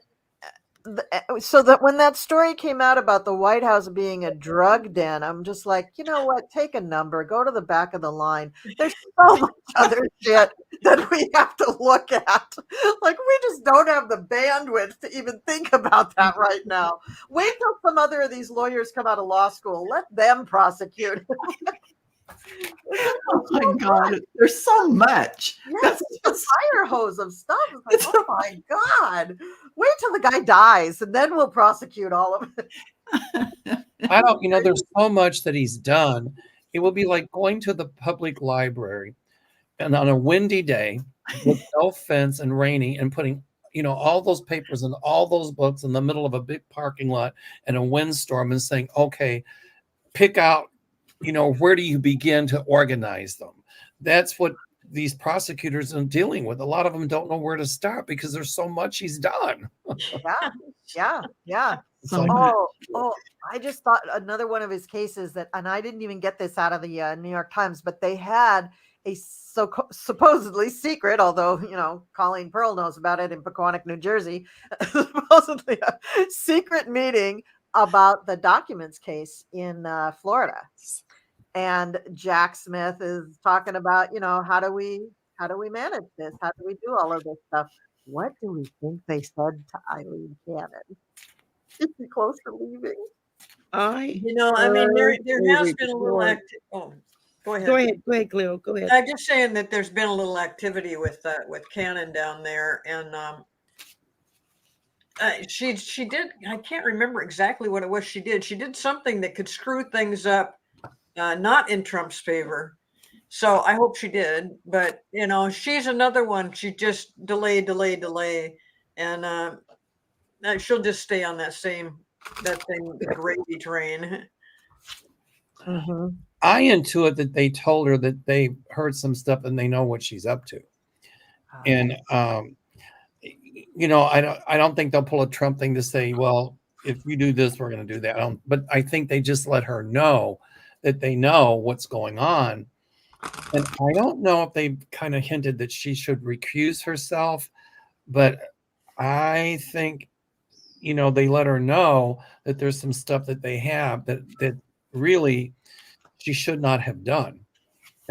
so that when that story came out about the White House being a drug den, I'm just like, you know what? Take a number, go to the back of the line. There's so much other shit that we have to look at. Like, we just don't have the bandwidth to even think about that right now. Wait till some other of these lawyers come out of law school. Let them prosecute. Oh my God, there's so much. Yes, it's a fire hose of stuff. It's like, oh my God. Wait till the guy dies and then we'll prosecute all of it. I don't, there's so much that he's done. It will be like going to the public library and on a windy day with no fence and rainy and putting, all those papers and all those books in the middle of a big parking lot and a windstorm and saying, okay, pick out, where do you begin to organize them? That's what these prosecutors are dealing with. A lot of them don't know where to start because there's so much he's done. Yeah. It's like, Oh, I just thought another one of his cases and I didn't even get this out of the New York Times, but they had a supposedly secret, although, Colleen Pearl knows about it in Pequannock, New Jersey, supposedly a secret meeting about the documents case in Florida. And Jack Smith is talking about, how do we manage this? How do we do all of this stuff? What do we think they said to Eileen Cannon? Is she close to leaving? I mean, there has been a little Oh, go ahead. Go ahead, Cleo. Go ahead. I'm just saying that there's been a little activity with Cannon down there, and she did. I can't remember exactly what it was she did. She did something that could screw things up, not in Trump's favor. So I hope she did. But she's another one. She just delay, and she'll just stay on that same gravy train. Mm-hmm. I intuit that they told her that they heard some stuff and they know what she's up to. And I don't think they'll pull a Trump thing to say, well, if you do this, we're going to do that. But I think they just let her know that they know what's going on. And I don't know if they kind of hinted that she should recuse herself, but I think, they let her know that there's some stuff that they have that really she should not have done.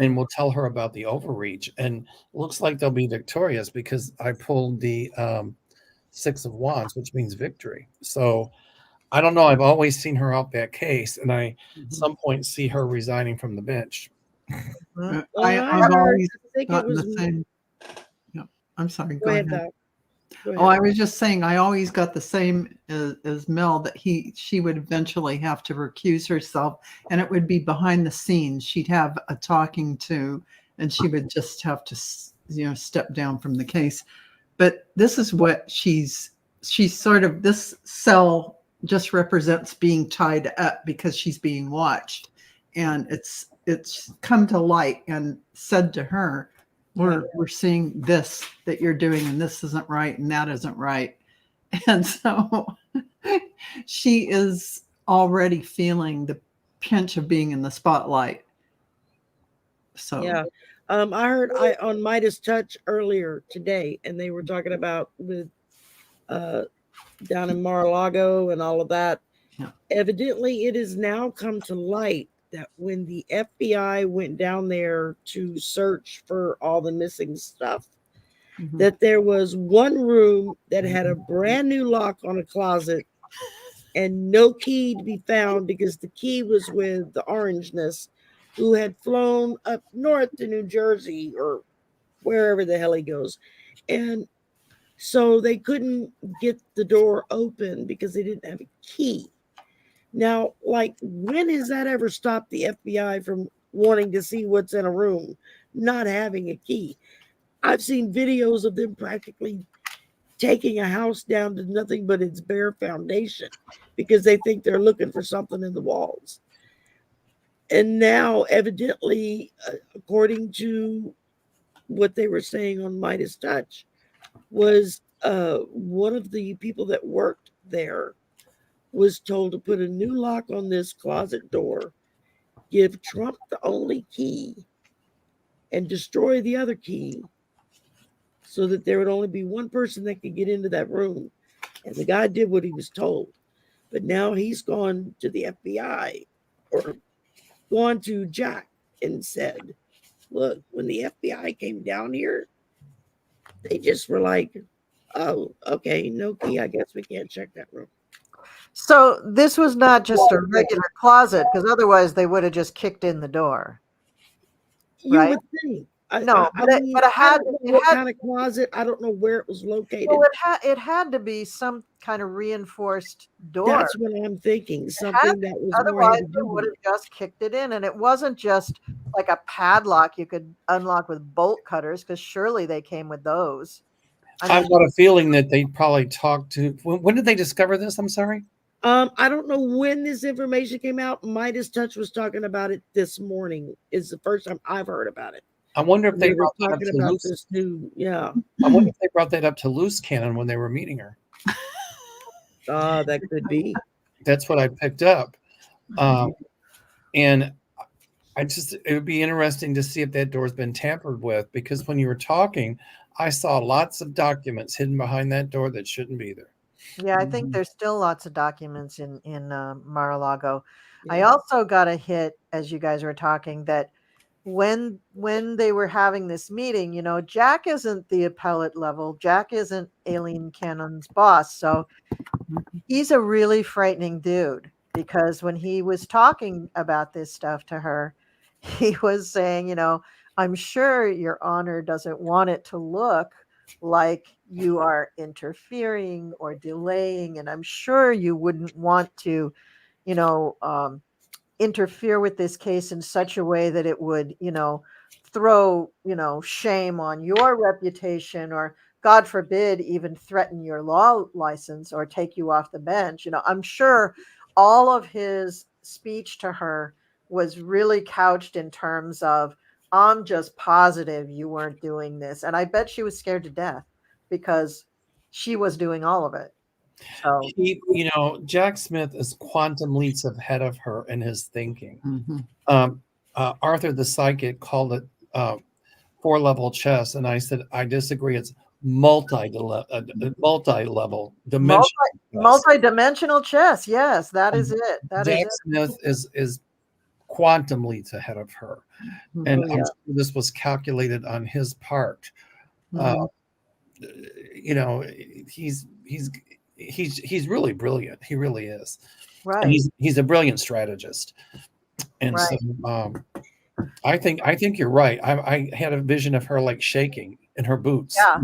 And we'll tell her about the overreach. And it looks like they'll be victorious because I pulled the 6 of Wands, which means victory. So I don't know. I've always seen her out that case, and I at some point see her resigning from the bench. I've always gotten the same. Yeah, I'm sorry. Go ahead. Oh, I was just saying, I always got the same as Mel, that she would eventually have to recuse herself, and it would be behind the scenes. She'd have a talking to, and she would just have to step down from the case. But this is what she's sort of, this cell just represents being tied up because she's being watched. And it's come to light and said to her, we're seeing this that you're doing, and this isn't right, and that isn't right. And so she is already feeling the pinch of being in the spotlight. So yeah. I heard on Midas Touch earlier today, and they were talking about with down in Mar-a-Lago and all of that. Yeah. Evidently, it has now come to light that when the FBI went down there to search for all the missing stuff, that there was one room that had a brand new lock on a closet and no key to be found because the key was with the Orangeness, who had flown up north to New Jersey or wherever the hell he goes. And so they couldn't get the door open because they didn't have a key. Now, like, when has that ever stopped the FBI from wanting to see what's in a room, not having a key? I've seen videos of them practically taking a house down to nothing but its bare foundation because they think they're looking for something in the walls. And now, evidently, according to what they were saying on Midas Touch, was one of the people that worked there was told to put a new lock on this closet door, give Trump the only key, and destroy the other key so that there would only be one person that could get into that room. And the guy did what he was told. But now he's gone to the FBI or gone to Jack and said, look, when the FBI came down here, they just were like, oh, okay, no key. I guess we can't check that room. So this was not just a regular closet, because otherwise they would have just kicked in the door. You right? would think. No, but it I had don't know what kind of closet. I don't know where it was located. Well, it had to be some kind of reinforced door. That's what I'm thinking. Something that was Otherwise, more they would have just kicked it in, and it wasn't just like a padlock you could unlock with bolt cutters, because surely they came with those. I've got a feeling that they probably talked to. When did they discover this? I'm sorry. I don't know when this information came out. Midas Touch was talking about it this morning. Is the first time I've heard about it. I wonder if they were brought that up talking to about loose. this new. Yeah. I wonder if they brought that up to loose cannon when they were meeting her. That could be. That's what I picked up, and it would be interesting to see if that door's been tampered with, because when you were talking, I saw lots of documents hidden behind that door that shouldn't be there. Yeah, I think there's still lots of documents in Mar-a-Lago. Yeah. I also got a hit, as you guys were talking, that when they were having this meeting, Jack isn't the appellate level. Jack isn't Aileen Cannon's boss. So he's a really frightening dude, because when he was talking about this stuff to her, he was saying, I'm sure your honor doesn't want it to look like you are interfering or delaying, and I'm sure you wouldn't want to, interfere with this case in such a way that it would, throw, shame on your reputation, or God forbid, even threaten your law license or take you off the bench. I'm sure all of his speech to her was really couched in terms of, I'm just positive you weren't doing this. And I bet she was scared to death, because she was doing all of it. So, Jack Smith is quantum leaps ahead of her in his thinking. Arthur the Psychic called it 4-level chess. And I said, I disagree. It's multi-level dimensional. Multi-dimensional chess. Yes, that is it. Jack Smith is quantum leaps ahead of her. And I'm sure this was calculated on his part. He's really brilliant. He really is. Right. And he's a brilliant strategist. And so I think you're right. I had a vision of her like shaking in her boots. Yeah.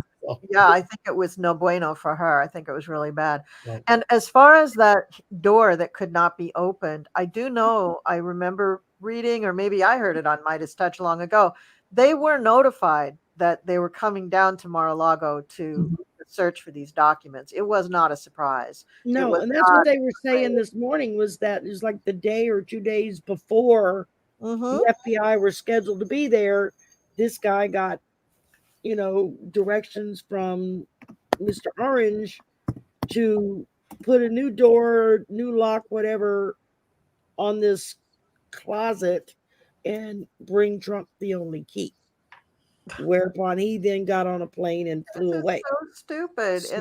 Yeah, I think it was no bueno for her. I think it was really bad. Right. And as far as that door that could not be opened, I do know, I remember reading, or maybe I heard it on Midas Touch long ago, they were notified that they were coming down to Mar-a-Lago to search for these documents. It was not a surprise. No, was and that's what not they were saying this morning, was that it was like the day or 2 days before the FBI were scheduled to be there. This guy got, directions from Mr. Orange to put a new door, new lock, whatever, on this closet and bring Trump the only key. Whereupon he then got on a plane and flew away. So stupid. So,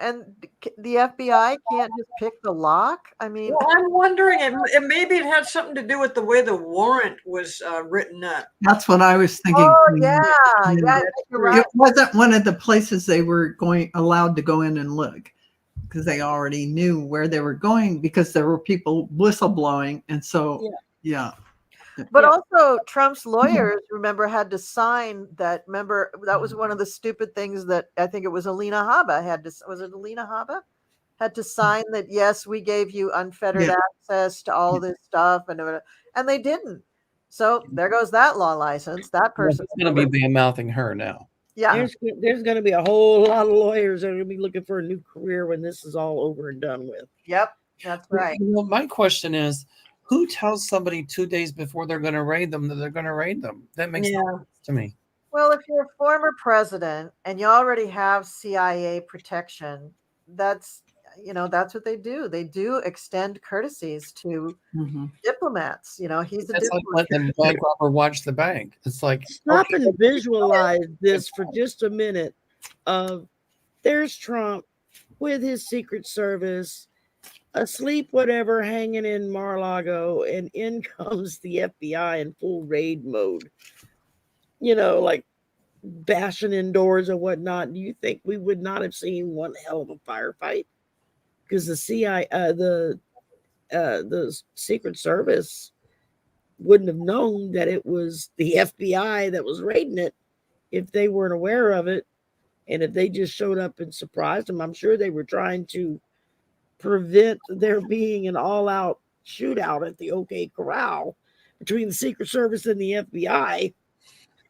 And the FBI can't just pick the lock. I mean, well, I'm wondering, and maybe it had something to do with the way the warrant was written up. That's what I was thinking. oh yeah, you're right. It wasn't one of the places they were allowed to go in and look, because they already knew where they were going, because there were people whistleblowing. And so, yeah. But also Trump's lawyers, remember, had to sign that. Remember, that was one of the stupid things that I think it was Alina Habba was it Alina Habba? Had to sign that, yes, we gave you unfettered access to all this stuff, and they didn't. So there goes that law license. That person is going to be bad-mouthing her now. Yeah. There's going to be a whole lot of lawyers that are going to be looking for a new career when this is all over and done with. Yep, that's right. Well, my question is, who tells somebody 2 days before they're going to raid them that they're going to raid them? That makes no sense to me. Well, if you're a former president and you already have CIA protection, that's what they do. They do extend courtesies to diplomats. He's a That's like diplomat. letting the bank robber watch the bank. It's like, stop and visualize this for just a minute. There's Trump with his Secret Service, asleep, whatever, hanging in Mar-a-Lago, and in comes the FBI in full raid mode. Like bashing in doors and whatnot. Do you think we would not have seen one hell of a firefight? Because the CIA, the Secret Service wouldn't have known that it was the FBI that was raiding it if they weren't aware of it. And if they just showed up and surprised them, I'm sure they were trying to prevent there being an all-out shootout at the OK Corral between the Secret Service and the FBI.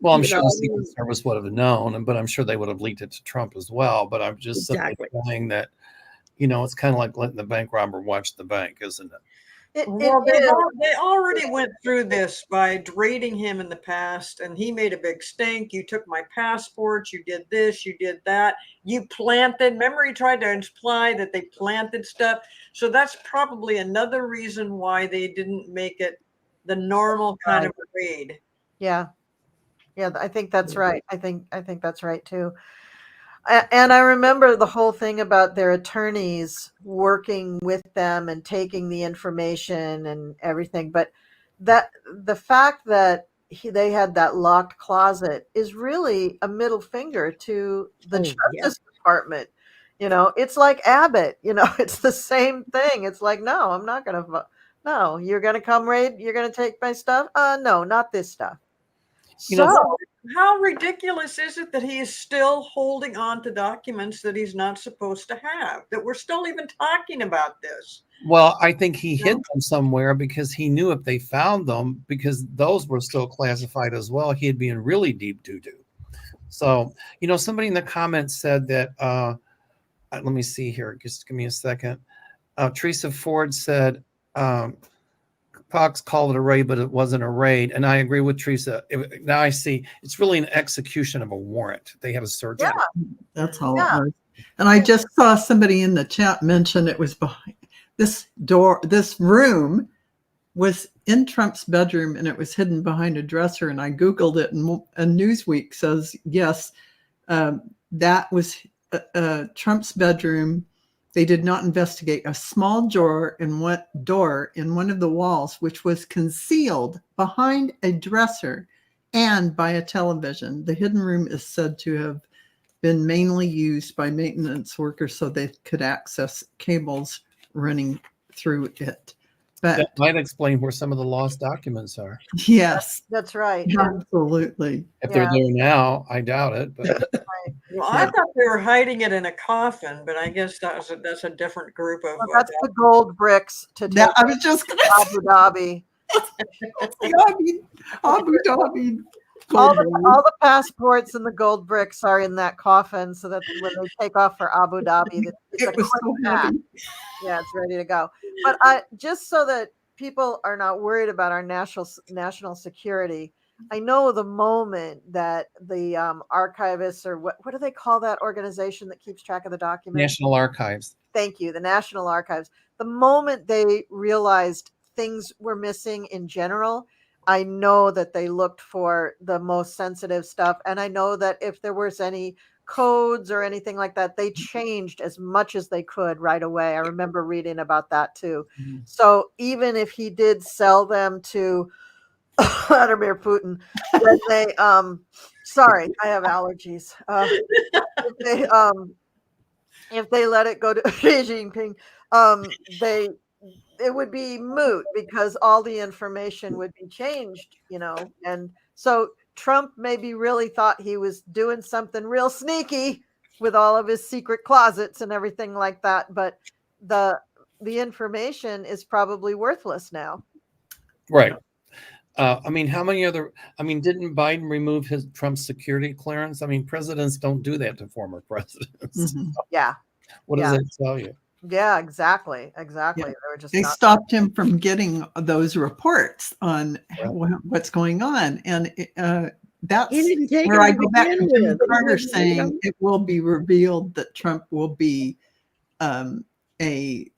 Well, I'm sure the Secret Service would have known, but I'm sure they would have leaked it to Trump as well. But I'm just simply saying that, it's kind of like letting the bank robber watch the bank, isn't it? They already went through this by raiding him in the past, and he made a big stink. You took my passports, you did this, you did that, you planted. Remember, he tried to imply that they planted stuff. So that's probably another reason why they didn't make it the normal kind of raid. Yeah, I think that's right. I think that's right too. And I remember the whole thing about their attorneys working with them and taking the information and everything. But that the fact that they had that locked closet is really a middle finger to the Justice Department. It's like Abbott. It's the same thing. It's like, no, I'm not going to. No, you're going to come raid. You're going to take my stuff. No, not this stuff. How ridiculous is it that he is still holding on to documents that he's not supposed to have, that we're still even talking about this? Well, I think he hid them somewhere because he knew if they found them, because those were still classified as well, he'd be in really deep doo-doo. So, somebody in the comments said that, let me see here, just give me a second. Teresa Ford said, Fox called it a raid, but it wasn't a raid. And I agree with Teresa. Now I see it's really an execution of a warrant. They have a search. Yeah, that's all it was. And I just saw somebody in the chat mention it was behind this door. This room was in Trump's bedroom, and it was hidden behind a dresser. And I Googled it, and Newsweek says, yes, that was Trump's bedroom. They did not investigate a small door in one of the walls, which was concealed behind a dresser and by a television. The hidden room is said to have been mainly used by maintenance workers so they could access cables running through it. But that might explain where some of the lost documents are. Yes, that's right. Absolutely. If they're there now, I doubt it. But well, I thought they were hiding it in a coffin, but I guess that's a different group of. That's the gold bricks to take. I was just going to Abu Dhabi. Abu Dhabi. all Gold the passports and the gold bricks are in that coffin, so that when they take off for Abu Dhabi, it's a it was quick so pack. heavy. Yeah, it's ready to go. But just so that people are not worried about our national security, I know the moment that the archivists, or what do they call that organization that keeps track of the documents? National Archives. Thank you, the National Archives. The moment they realized things were missing in general, I know that they looked for the most sensitive stuff. And I know that if there was any codes or anything like that, they changed as much as they could right away. I remember reading about that too. Mhm. So even if he did sell them to Vladimir Putin, then they, sorry, I have allergies. If they let it go to Xi Jinping, it would be moot because all the information would be changed, and so Trump maybe really thought he was doing something real sneaky with all of his secret closets and everything like that, but the information is probably worthless now. Right. I mean, didn't Biden remove Trump's security clearance? I mean, presidents don't do that to former presidents. Mhm. Yeah. What does that tell you? Yeah, exactly. Yeah. They were just They not. stopped him from getting those reports on Right. what's going on. And that's He didn't take where them I to go back to begin Jimmy with. He Carter wouldn't read saying them. it will be revealed that Trump will be a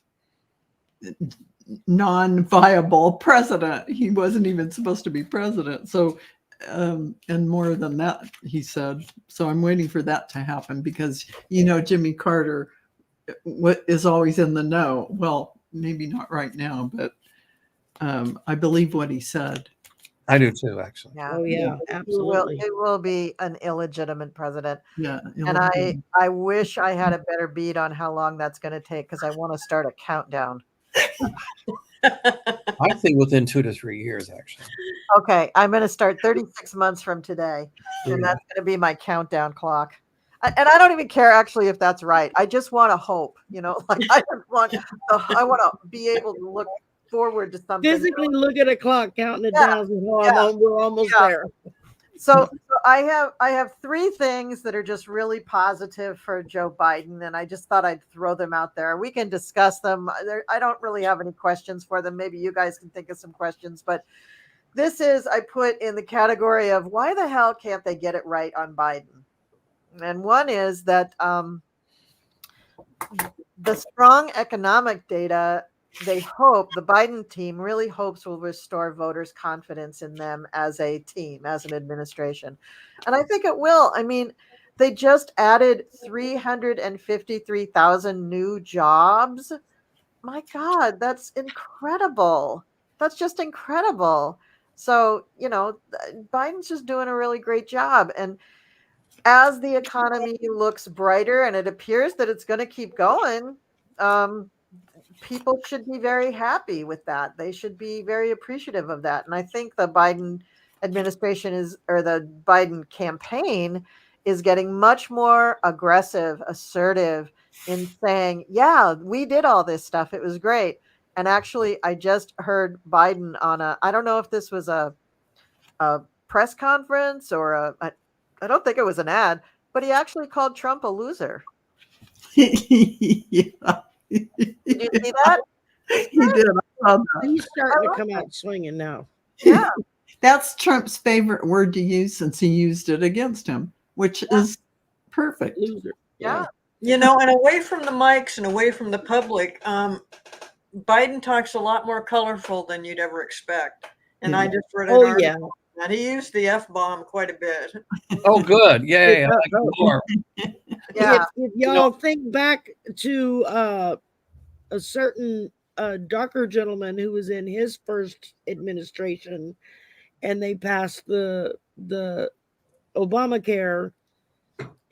non-viable president. He wasn't even supposed to be president. So, and more than that, he said. So I'm waiting for that to happen because, Jimmy Carter is always in the know. Well, maybe not right now, but I believe what he said. I do too, actually. Yeah. Oh yeah, absolutely. It will be an illegitimate president. Yeah. And I wish I had a better beat on how long that's going to take, because I want to start a countdown. I think within 2 to 3 years, actually. Okay, I'm going to start 36 months from today, and Yeah. that's going to be my countdown clock. And I don't even care actually if that's right. I just want to hope, like I want to be able to look forward to something. Physically look at a clock, counting it Yeah, down. We're almost there. So I have 3 things that are just really positive for Joe Biden, and I just thought I'd throw them out there. We can discuss them. I don't really have any questions for them. Maybe you guys can think of some questions, but this is, I put in the category of why the hell can't they get it right on Biden? And one is that the strong economic data, the Biden team really hopes will restore voters' confidence in them as a team, as an administration. And I think it will. I mean, they just added 353,000 new jobs. My God, that's incredible. That's just incredible. So, Biden's just doing a really great job. And as the economy looks brighter, and it appears that it's going to keep going, people should be very happy with that. They should be very appreciative of that. And I think the Biden administration or the Biden campaign is getting much more aggressive, assertive in saying, yeah, we did all this stuff. It was great. And actually, I just heard Biden on I don't know if this was a press conference or I don't think it was an ad, but he actually called Trump a loser. Yeah. Did you see that? He did. I saw that. He's starting to come out swinging now. Yeah. That's Trump's favorite word to use since he used it against him, which is perfect. Loser. Yeah. And away from the mics and away from the public, Biden talks a lot more colorful than you'd ever expect. And I just read an article that he used the F-bomb quite a bit. Oh, good. Yay. I like it more. Yeah. If y'all think back to a certain darker gentleman who was in his first administration, and they passed the Obamacare,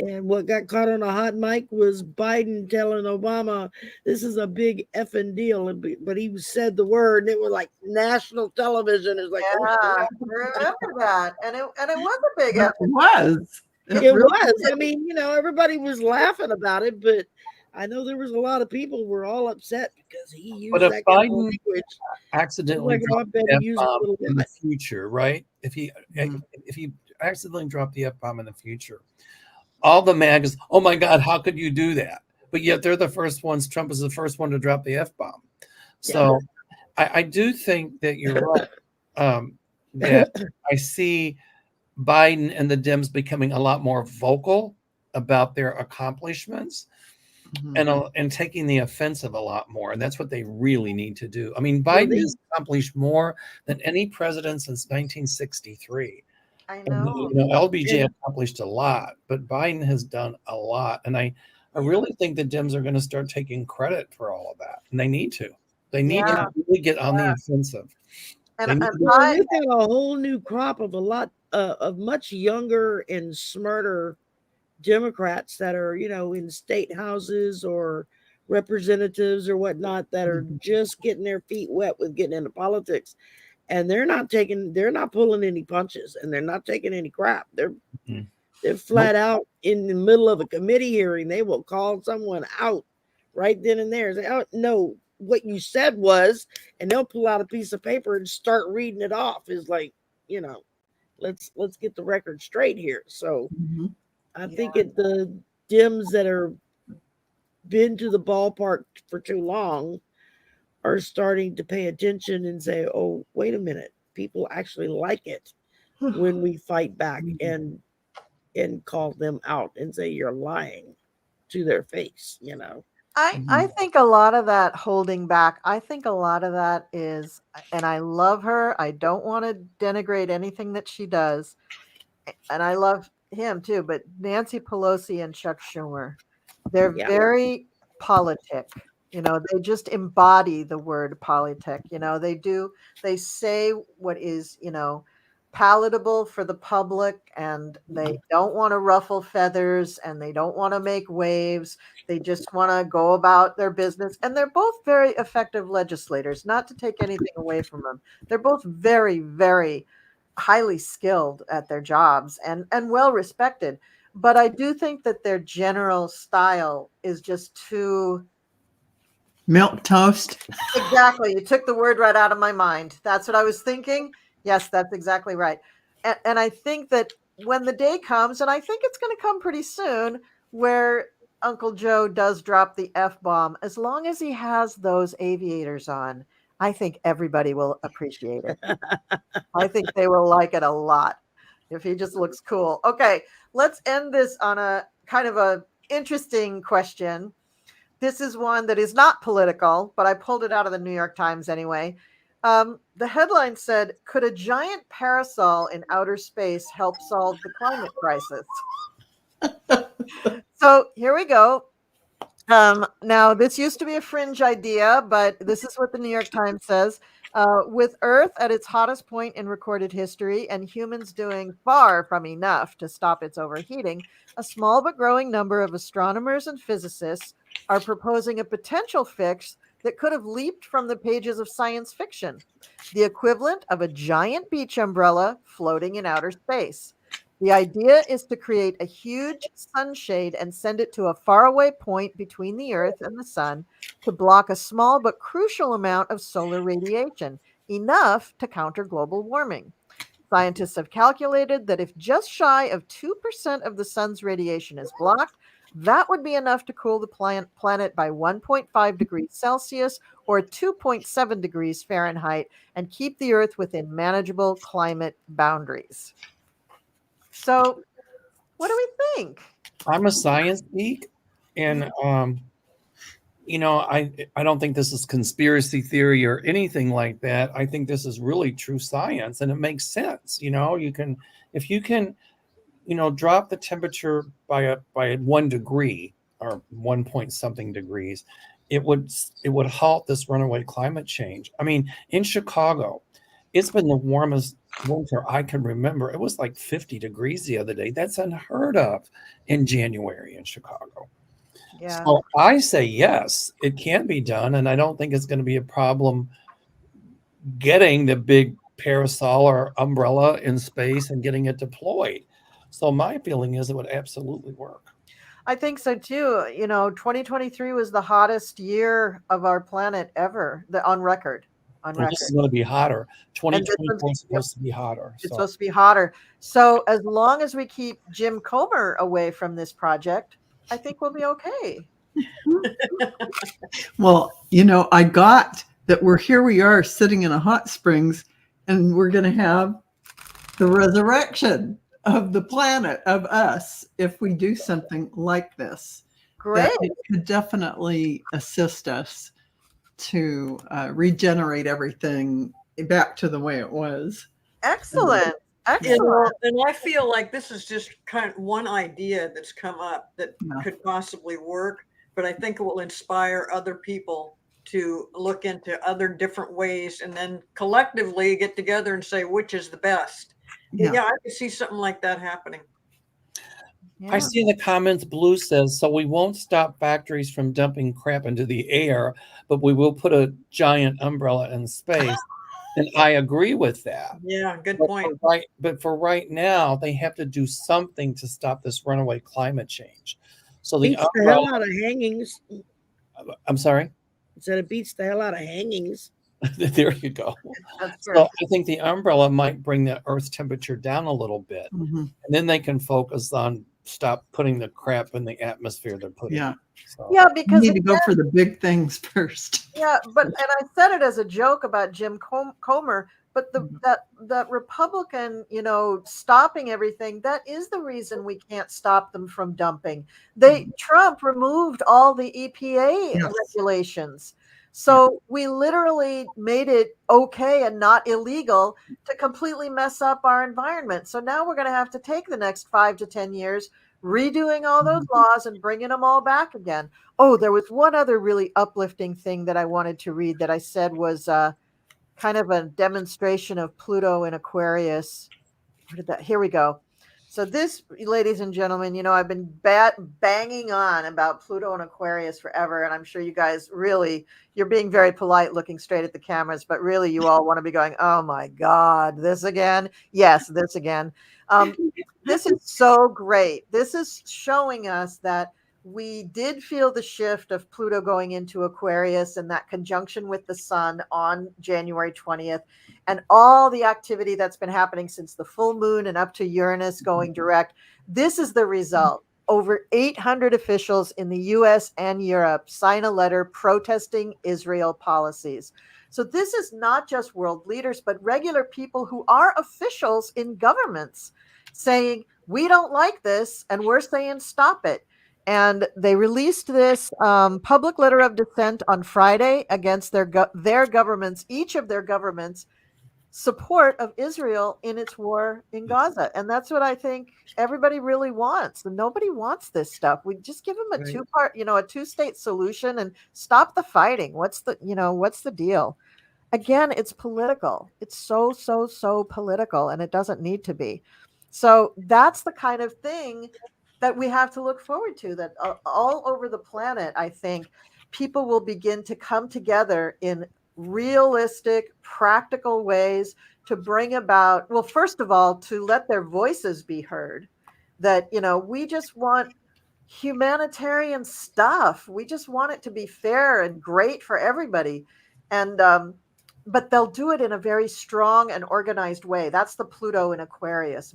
and what got caught on a hot mic was Biden telling Obama, this is a big effing deal. But he said the word, and it was like national television. It's like, Yeah, I remember that. And it was a big It was. it really was. I mean, everybody was laughing about it, but I know there was a lot of people were all upset because he used But if that kind of Biden language. accidentally Like, I dropped bet the he used a F-bomb little in the bit. future, right? If he accidentally drop the F-bomb in the future, all the mags, oh my God, how could you do that? But yet they're the first ones. Trump is the first one to drop the F-bomb. So I do think that you're right. That I see Biden and the Dems becoming a lot more vocal about their accomplishments and taking the offensive a lot more. And that's what they really need to do. I mean, Biden has accomplished more than any president since 1963. I know. And, LBJ accomplished a lot, but Biden has done a lot. And I really think the Dems are going to start taking credit for all of that. And they need to. They need to really get on the offensive. We've got a whole new crop of a lot of much younger and smarter Democrats that are, in state houses or representatives or whatnot that are just getting their feet wet with getting into politics. And they're not pulling any punches, and they're not taking any crap. They're flat out in the middle of a committee hearing. They will call someone out right then and there. Say, oh, no, what you said was, and they'll pull out a piece of paper and start reading it off. Is like, let's get the record straight here. So I think the Dems that are been to the ballpark for too long are starting to pay attention and say, oh, wait a minute, people actually like it when we fight back and call them out and say you're lying to their face, I think a lot of that holding back, I think a lot of that is, and I love her. I don't want to denigrate anything that she does. And I love him too, but Nancy Pelosi and Chuck Schumer, they're very politic. They just embody the word politic. They say what is, palatable for the public, and they don't want to ruffle feathers, and they don't want to make waves. They just want to go about their business. And they're both very effective legislators, not to take anything away from them. They're both very, very highly skilled at their jobs and well respected. But I do think that their general style is just too milk toast. Exactly. You took the word right out of my mind. That's what I was thinking. Yes, that's exactly right. And I think that when the day comes, and I think it's going to come pretty soon, where Uncle Joe does drop the F-bomb, as long as he has those aviators on, I think everybody will appreciate it. I think they will like it a lot if he just looks cool. Okay, let's end this on a kind of a interesting question. This is one that is not political, but I pulled it out of the New York Times anyway. The headline said, could a giant parasol in outer space help solve the climate crisis? So here we go. Now, this used to be a fringe idea, but this is what the New York Times says. With Earth at its hottest point in recorded history and humans doing far from enough to stop its overheating, a small but growing number of astronomers and physicists are proposing a potential fix that could have leaped from the pages of science fiction, the equivalent of a giant beach umbrella floating in outer space. The idea is to create a huge sunshade and send it to a faraway point between the Earth and the sun to block a small but crucial amount of solar radiation, enough to counter global warming. Scientists have calculated that if just shy of 2% of the sun's radiation is blocked, that would be enough to cool the planet by 1.5 degrees Celsius or 2.7 degrees Fahrenheit and keep the Earth within manageable climate boundaries. So what do we think? I'm a science geek, and I don't think this is conspiracy theory or anything like that. I think this is really true science, and it makes sense. If you can drop the temperature by 1 degree or 1 point something degrees, it would halt this runaway climate change. I mean, in Chicago, it's been the warmest winter I can remember. It was like 50 degrees the other day. That's unheard of in January in Chicago. Yeah. So I say yes, it can be done, and I don't think it's going to be a problem getting the big parasol or umbrella in space and getting it deployed. So my feeling is it would absolutely work. I think so too. 2023 was the hottest year of our planet ever, on record. on Well, record. this is going to be hotter. And this 2024 one's- is supposed to be hotter. It's So supposed to be hotter. So as long as we keep Jim Comer away from this project, I think we'll be okay. Well, you know, I got that we are sitting in a hot springs, and we're going to have the resurrection of the planet, of us, if we do something like this. Great. That it could definitely assist us to regenerate everything back to the way it was. Excellent. You Excellent. know, and I feel like this is just kind of one idea that's come up that Yeah. could possibly work, but I think it will inspire other people to look into other different ways and then collectively get together and say which is the best. Yeah. Yeah, I could see something like that happening. I see in the comments, Blue says, so we won't stop factories from dumping crap into the air, but we will put a giant umbrella in space. And I agree with that. Yeah, good But point. for right now, they have to do something to stop this runaway climate change. So the Beats the hell umbrella, out of hangings. I'm sorry. Said it beats the hell out of hangings. There you go. That's So great. I think the umbrella might bring the Earth's temperature down a little bit, Mhm. and then they can focus on stop putting the crap in the atmosphere they're putting. Yeah. So, Yeah, We because need to go for the big things first. yeah, and I said it as a joke about Jim Comer, but that Republican, stopping everything, that is the reason we can't stop them from dumping. Trump removed all the EPA Yes. regulations. So we literally made it okay and not illegal to completely mess up our environment. So now we're going to have to take the next 5 to 10 years redoing all those laws and bringing them all back again. Oh, there was one other really uplifting thing that I wanted to read that I said was kind of a demonstration of Pluto in Aquarius. Here we go. So this, ladies and gentlemen, I've been banging on about Pluto and Aquarius forever, and I'm sure you guys you're being very polite looking straight at the cameras, but really you all want to be going, oh my God, this again? Yes, this again. This is so great. This is showing us that we did feel the shift of Pluto going into Aquarius and that conjunction with the sun on January 20th, and all the activity that's been happening since the full moon and up to Uranus going direct. This is the result. Over 800 officials in the US and Europe sign a letter protesting Israel policies. So this is not just world leaders, but regular people who are officials in governments saying, we don't like this, and we're saying stop it. And they released this public letter of dissent on Friday against their governments, each of their governments' support of Israel in its war in Gaza. And that's what I think everybody really wants. And nobody wants this stuff. We just give them a a two-state solution and stop the fighting. What's the deal? Again, it's political. It's so political, and it doesn't need to be. So that's the kind of thing that we have to look forward to, that all over the planet, I think people will begin to come together in realistic, practical ways to bring about, well, first of all, to let their voices be heard, that, we just want humanitarian stuff. We just want it to be fair and great for everybody. And, but they'll do it in a very strong and organized way. That's the Pluto in Aquarius.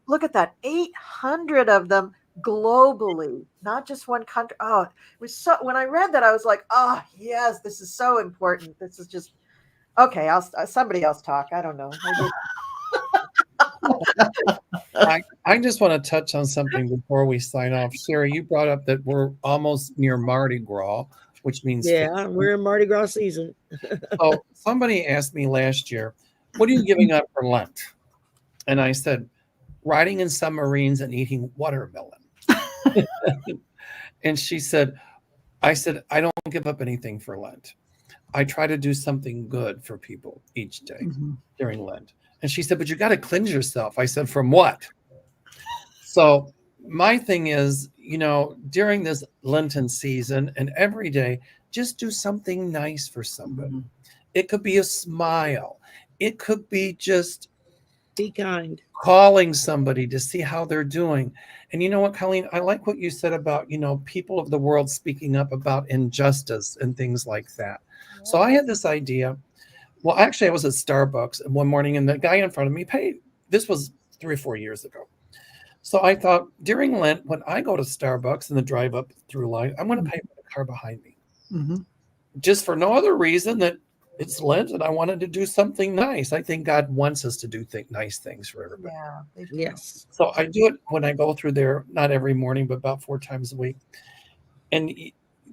Look at that, 800 of them globally, not just one country. Oh, it was so, when I read that, I was like, oh yes, this is so important. This is just, okay, somebody else talk. I don't know. I just want to touch on something before we sign off. Shari, you brought up that we're almost near Mardi Gras, which means we're in Mardi Gras season. So somebody asked me last year, what are you giving up for Lent? And I said, riding in submarines and eating watermelon. And I said, I don't give up anything for Lent. I try to do something good for people each day during Lent. And she said, but you got to cleanse yourself. I said, from what? So my thing is, during this Lenten season and every day, just do something nice for somebody. It could be a smile. It could be just be kind, calling somebody to see how they're doing. And you know what, Colleen, I like what you said about, people of the world speaking up about injustice and things like that. So I had this idea. Well, actually, I was at Starbucks one morning, and the guy in front of me paid. This was 3 or 4 years ago. So I thought during Lent, when I go to Starbucks in the drive up through line, I'm going to pay for the car behind me. Mm-hmm. Just for no other reason that it's Lent and I wanted to do something nice. I think God wants us to do nice things for everybody. Yeah. They do. Yes. So I do it when I go through there, not every morning, but about 4 times a week. And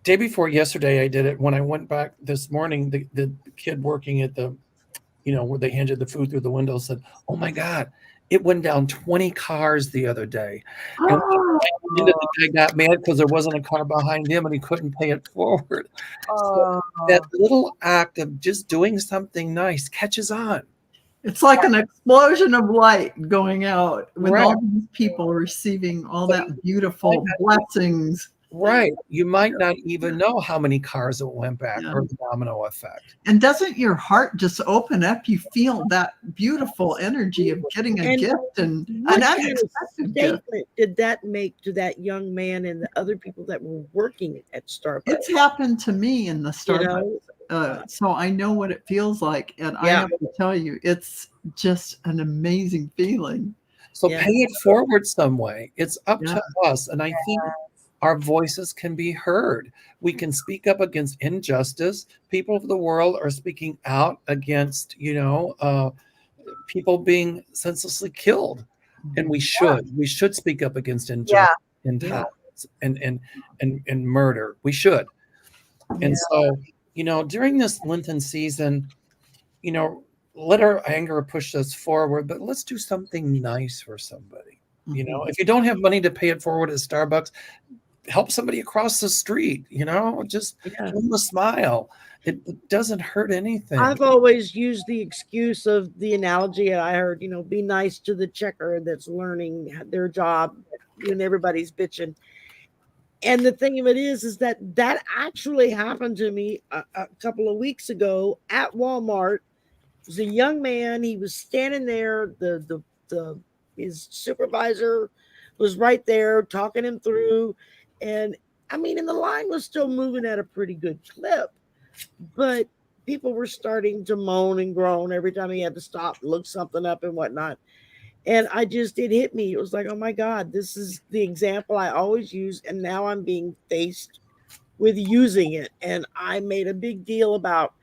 day before yesterday, I did it. When I went back this morning, the kid working at the, where they handed the food through the window said, "Oh my God, it went down 20 cars the other day." And the guy got mad because there wasn't a car behind him and he couldn't pay it forward. So that little act of just doing something nice catches on. It's like an explosion of light going out with Right. all these people receiving all that beautiful blessings. Right. You might not even know how many cars it went back or the domino effect. And doesn't your heart just open up? You feel that beautiful energy of getting a gift and an unexpected gift. Did that make to that young man and the other people that were working at Starbucks? It's happened to me in the Starbucks. So I know what it feels like. And I have to tell you, it's just an amazing feeling. So pay it forward some way. It's up to us. And I think our voices can be heard. We can speak up against injustice. People of the world are speaking out against, people being senselessly killed. And we should. We should speak up against injustice, intolerance, and murder. We should. And so, during this Lenten season, let our anger push us forward, but let's do something nice for somebody. If you don't have money to pay it forward at Starbucks, help somebody across the street, just give them a smile. It doesn't hurt anything. I've always used the excuse of the analogy I heard, be nice to the checker that's learning their job when everybody's bitching. And the thing of it is that actually happened to me a couple of weeks ago at Walmart. It was a young man. He was standing there. His supervisor was right there talking him through. And the line was still moving at a pretty good clip, but people were starting to moan and groan every time he had to stop, look something up and whatnot. And it hit me. It was like, oh my God, this is the example I always use. And now I'm being faced with using it. And I made a big deal about,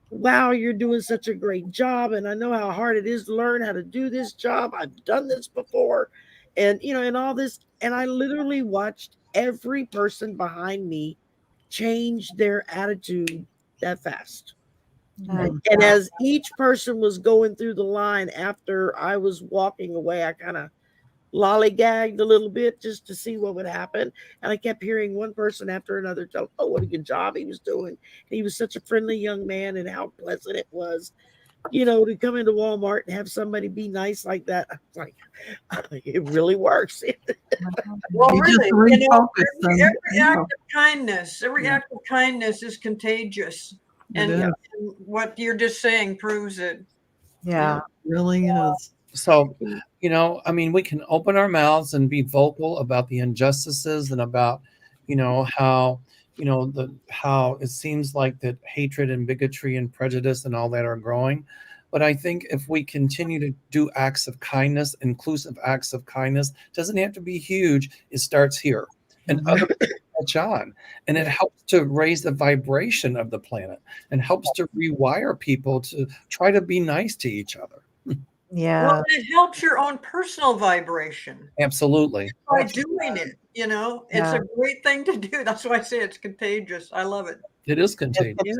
wow, you're doing such a great job. And I know how hard it is to learn how to do this job. I've done this before. And, and all this. And I literally watched every person behind me change their attitude that fast. And as each person was going through the line after I was walking away, I kind of lollygagged a little bit just to see what would happen. And I kept hearing one person after another tell, oh, what a good job he was doing. And he was such a friendly young man and how pleasant it was, to come into Walmart and have somebody be nice like that. I was like, it really works. Well, You just really, refocus them. every act of kindness is contagious. And what you're just saying proves it. Yeah. It really is. So, we can open our mouths and be vocal about the injustices and about, how it seems like that hatred and bigotry and prejudice and all that are growing. But I think if we continue to do acts of kindness, inclusive acts of kindness, doesn't have to be huge. It starts here. And other people catch on. And it helps to raise the vibration of the planet and helps to rewire people to try to be nice to each other. Yeah. Well, it helps your own personal vibration. Absolutely. By doing it, it's a great thing to do. That's why I say it's contagious. I love it. It is contagious.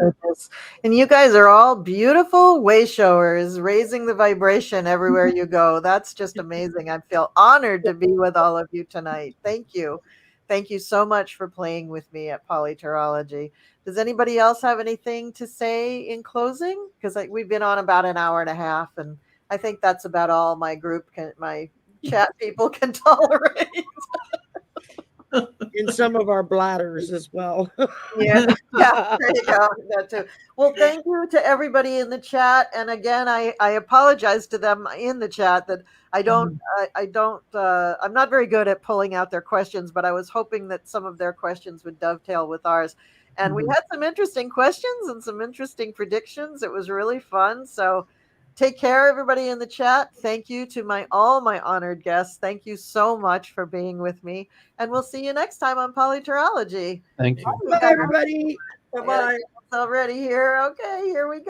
And you guys are all beautiful way showers, raising the vibration everywhere you go. That's just amazing. I feel honored to be with all of you tonight. Thank you. Thank you so much for playing with me at POLITAROLOGY. Does anybody else have anything to say in closing? Because we've been on about an hour and a half, and I think that's about all my chat people can tolerate. in some of our bladders as well. Yeah, yeah, there you go. That too. Well, thank you to everybody in the chat. And again, I apologize to them in the chat that I don't, I'm not very good at pulling out their questions, but I was hoping that some of their questions would dovetail with ours. And we had some interesting questions and some interesting predictions. It was really fun. So take care, everybody in the chat. Thank you to all my honored guests. Thank you so much for being with me. And we'll see you next time on POLITAROLOGY. Thank you. Bye, everybody. Bye-bye. It's already here. Okay, here we go.